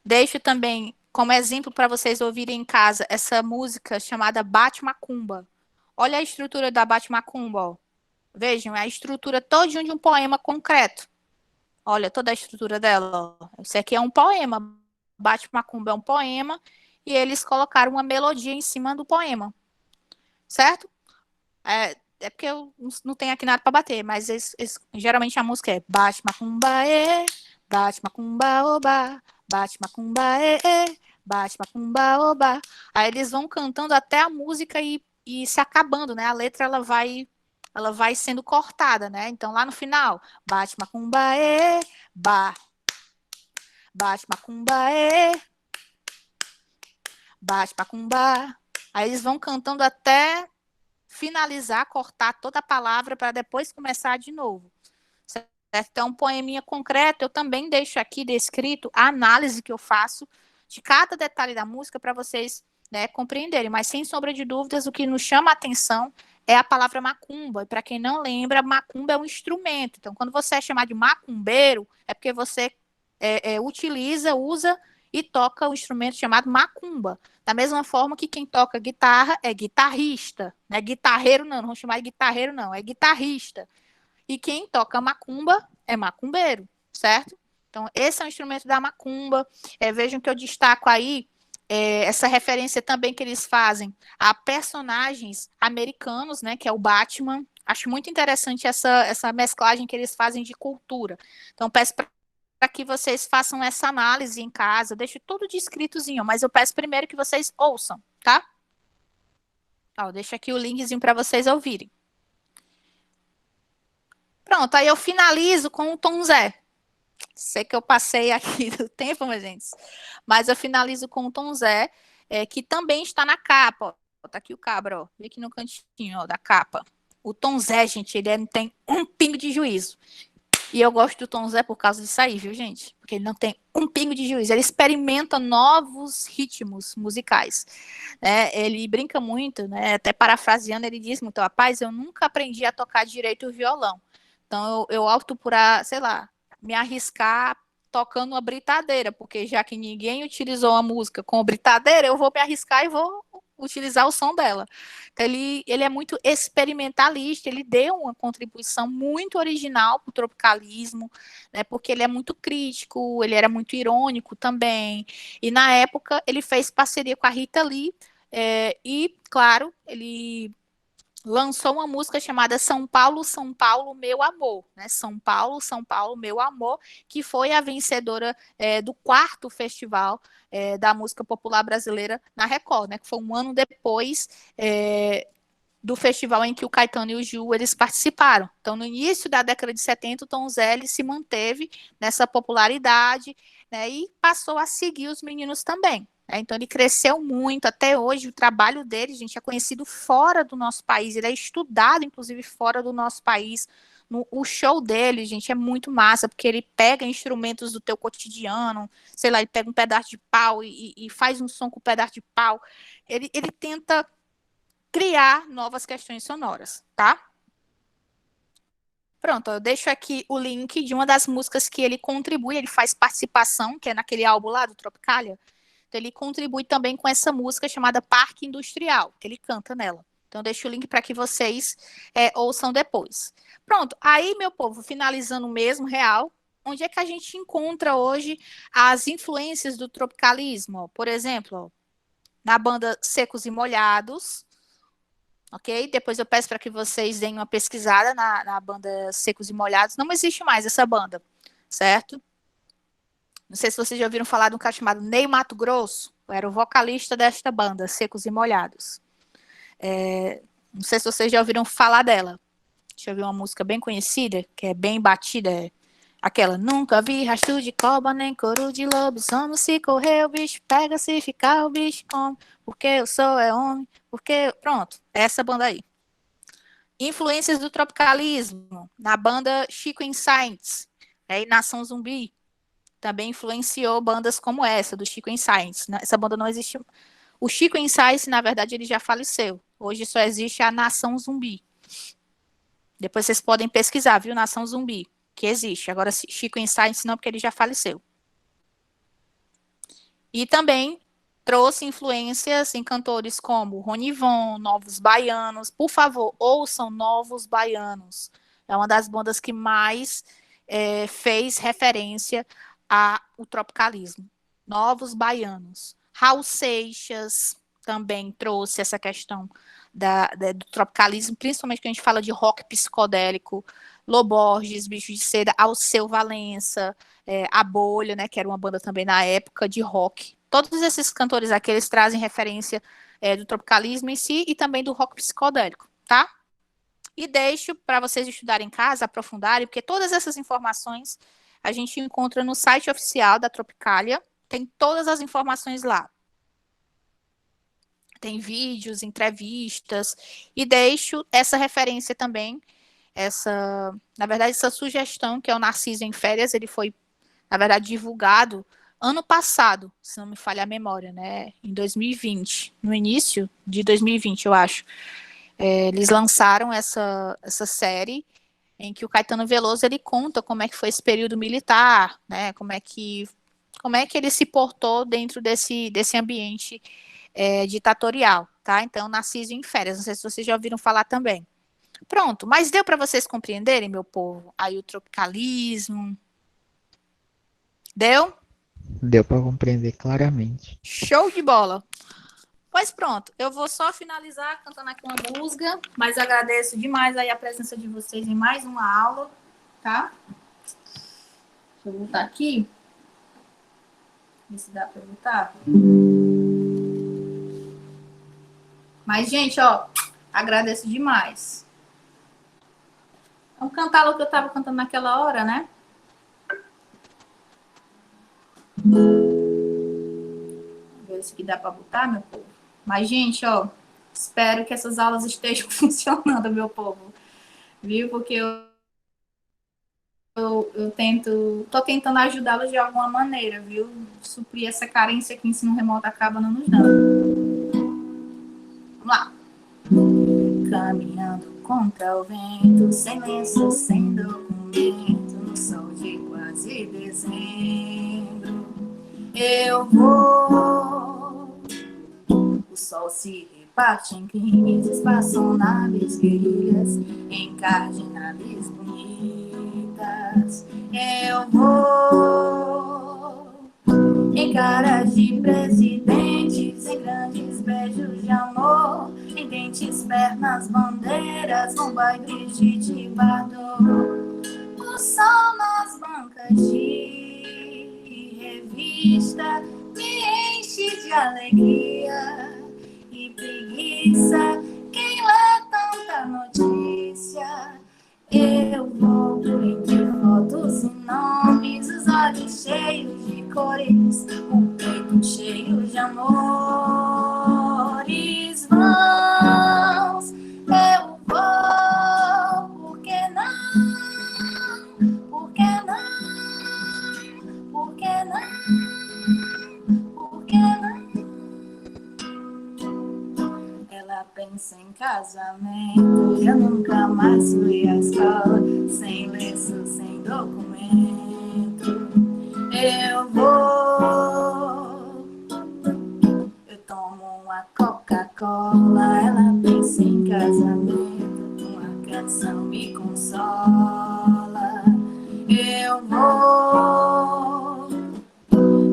Deixo também como exemplo para vocês ouvirem em casa essa música chamada Bate Macumba. Olha a estrutura da Bate Macumba, ó. Vejam, é a estrutura todinha de um poema concreto. Olha toda a estrutura dela. Ó. Isso aqui é um poema. Bate Macumba é um poema e eles colocaram uma melodia em cima do poema. Certo? É porque eu não tenho aqui nada para bater, mas geralmente a música é Bate Macumba, bate macumba, oba, bate macumba, bate macumba, oba. Aí eles vão cantando até a música e se acabando, né? A letra ela vai sendo cortada, né? Então lá no final, bate macumba, ba, bate macumba, bate macumba. Aí eles vão cantando até finalizar, cortar toda a palavra para depois começar de novo. Certo? Então, um poeminha concreto, eu também deixo aqui descrito a análise que eu faço de cada detalhe da música para vocês, né, compreenderem. Mas, sem sombra de dúvidas, o que nos chama a atenção é a palavra macumba. E para quem não lembra, macumba é um instrumento. Então, quando você é chamado de macumbeiro, é porque você usa e toca o instrumento chamado macumba. Da mesma forma que quem toca guitarra é guitarrista. Não é guitarreiro, não vamos chamar de guitarreiro, não, é guitarrista. E quem toca macumba é macumbeiro, certo? Então, esse é o instrumento da macumba. Vejam que eu destaco aí essa referência também que eles fazem a personagens americanos, né, que é o Batman. Acho muito interessante essa mesclagem que eles fazem de cultura. Então, peço para que vocês façam essa análise em casa. Eu deixo tudo descritozinho, mas eu peço primeiro que vocês ouçam, tá? Ó, deixo aqui o linkzinho para vocês ouvirem. Pronto, aí eu finalizo com o Tom Zé. Sei que eu passei aqui do tempo, meus gente, mas eu finalizo com o Tom Zé, que também está na capa. Ó, tá aqui o cabra, ó, vê aqui no cantinho, ó, da capa. O Tom Zé, gente, ele não tem um pingo de juízo. E eu gosto do Tom Zé por causa disso aí, viu, gente? Porque ele não tem um pingo de juízo. Ele experimenta novos ritmos musicais. Né? Ele brinca muito, né? Até parafraseando, ele diz muito, rapaz, eu nunca aprendi a tocar direito o violão. Então, eu opto por, sei lá, me arriscar tocando uma britadeira, porque já que ninguém utilizou a música com britadeira, eu vou me arriscar e vou utilizar o som dela. Então, ele é muito experimentalista, ele deu uma contribuição muito original para o tropicalismo, né, porque ele é muito crítico, ele era muito irônico também, e na época ele fez parceria com a Rita Lee, e, claro, ele lançou uma música chamada São Paulo, São Paulo, Meu Amor, né? São Paulo, São Paulo, Meu Amor, que foi a vencedora do 4º festival da música popular brasileira na Record, né? Que foi um ano depois do festival em que o Caetano e o Gil eles participaram. Então, no início da década de 70, o Tom Zé ele se manteve nessa popularidade, né? E passou a seguir os meninos também. Então, ele cresceu muito. Até hoje, o trabalho dele, gente, é conhecido fora do nosso país. Ele é estudado, inclusive, fora do nosso país. O show dele, gente, é muito massa, porque ele pega instrumentos do teu cotidiano, sei lá, ele pega um pedaço de pau e faz um som com um pedaço de pau. Ele tenta criar novas questões sonoras, tá? Pronto, eu deixo aqui o link de uma das músicas que ele contribui, ele faz participação, que é naquele álbum lá do Tropicália. Então, ele contribui também com essa música chamada Parque Industrial, que ele canta nela. Então, eu deixo o link para que vocês ouçam depois. Pronto, aí, meu povo, finalizando mesmo, real, onde é que a gente encontra hoje as influências do tropicalismo? Por exemplo, na banda Secos e Molhados, ok? Depois eu peço para que vocês deem uma pesquisada na banda Secos e Molhados. Não existe mais essa banda, certo? Não sei se vocês já ouviram falar de um cara chamado Ney Matogrosso. Era o vocalista desta banda, Secos e Molhados. Não sei se vocês já ouviram falar dela. Deixa eu ver uma música bem conhecida, que é bem batida. Aquela, nunca vi rastro de cobra, nem couro de lobisomem. Se correr o bicho pega, se ficar o bicho come. Porque eu sou homem, porque... Pronto, essa banda aí. Influências do tropicalismo, na banda Chico Insights, e Nação Zumbi. Também influenciou bandas como essa, do Chico Insights. Essa banda não existe. O Chico Insights, na verdade, ele já faleceu. Hoje só existe a Nação Zumbi. Depois vocês podem pesquisar, viu? Nação Zumbi, que existe. Agora, Chico Insights não, porque ele já faleceu. E também trouxe influências em cantores como Ronivon, Novos Baianos. Por favor, ouçam Novos Baianos. É uma das bandas que mais fez referência ao tropicalismo. Novos Baianos. Raul Seixas também trouxe essa questão do tropicalismo, principalmente quando a gente fala de rock psicodélico. Loborges, Bicho de Seda, Alceu Valença, A Bolha, né, que era uma banda também na época de rock. Todos esses cantores aqui, eles trazem referência do tropicalismo em si e também do rock psicodélico, tá? E deixo para vocês estudarem em casa, aprofundarem, porque todas essas informações a gente encontra no site oficial da Tropicália, tem todas as informações lá. Tem vídeos, entrevistas, e deixo essa referência também, na verdade, essa sugestão, que é o Narciso em Férias, ele foi, na verdade, divulgado ano passado, se não me falha a memória, né? Em 2020, no início de 2020, eu acho. Eles lançaram essa série em que o Caetano Veloso ele conta como é que foi esse período militar, né? Como é que ele se portou dentro desse ambiente ditatorial, tá? Então, Narciso em Férias, não sei se vocês já ouviram falar também. Pronto, mas deu para vocês compreenderem, meu povo? Aí o tropicalismo. Deu? Deu para compreender claramente. Show de bola. Pois pronto, eu vou só finalizar cantando aqui uma música, mas agradeço demais aí a presença de vocês em mais uma aula, tá? Deixa eu voltar aqui. Ver se dá para voltar. Mas, gente, ó, agradeço demais. Vamos cantar o que eu estava cantando naquela hora, né? Vamos ver se dá para botar, meu povo. Mas, gente, ó, espero que essas aulas estejam funcionando, meu povo. Viu? Porque tô tentando ajudá-los de alguma maneira, viu? Suprir essa carência que o ensino remoto acaba não nos dando. Vamos lá. Caminhando contra o vento, sem lenço, sem documento, no sol de quase dezembro, eu vou. O sol se reparte em crimes, espaçonaves, guerrilhas, em cardinales bonitas, eu vou. Em caras de presidentes, em grandes beijos de amor, em dentes, pernas, bandeiras, bomba e Brigitte Bardot. O sol nas bancas de revista me enche de alegria e preguiça. Quem lê tanta notícia, eu vou por entre fotos e nomes, os olhos cheios de cores, o peito cheio de amores vãos. Eu vou, por que não? Por que não? Por que não? Por que não? Ela pensa penso em casamento. Eu nunca mais fui à escola, sem lenço, sem documento. Eu vou, eu tomo uma Coca-Cola, ela pensa em casamento, uma canção me consola. Eu vou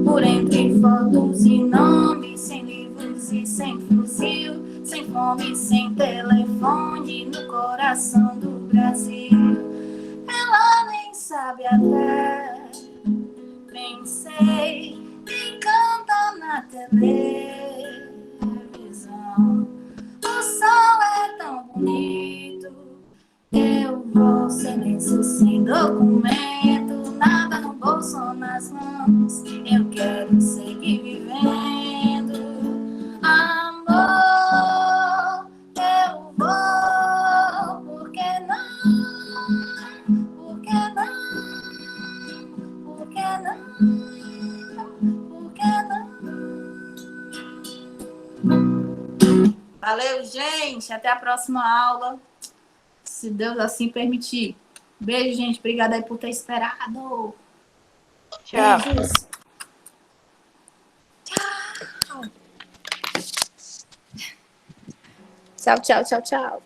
por entre fotos e nomes, sem livros e sem fuzil, sem fome, sem telefone, no coração do Brasil. Ela nem sabe até, pensei, quem canta na televisão. O sol é tão bonito, eu vou sem lenço, sem documento, nada no bolso ou nas mãos, eu quero seguir vivendo. Amor, eu vou, por que não? Por que não? Por que não? Por que não? Valeu, gente. Até a próxima aula, se Deus assim permitir. Beijo, gente. Obrigada aí por ter esperado. Tchau. Beijos. Tchau. Tchau, tchau, tchau, tchau.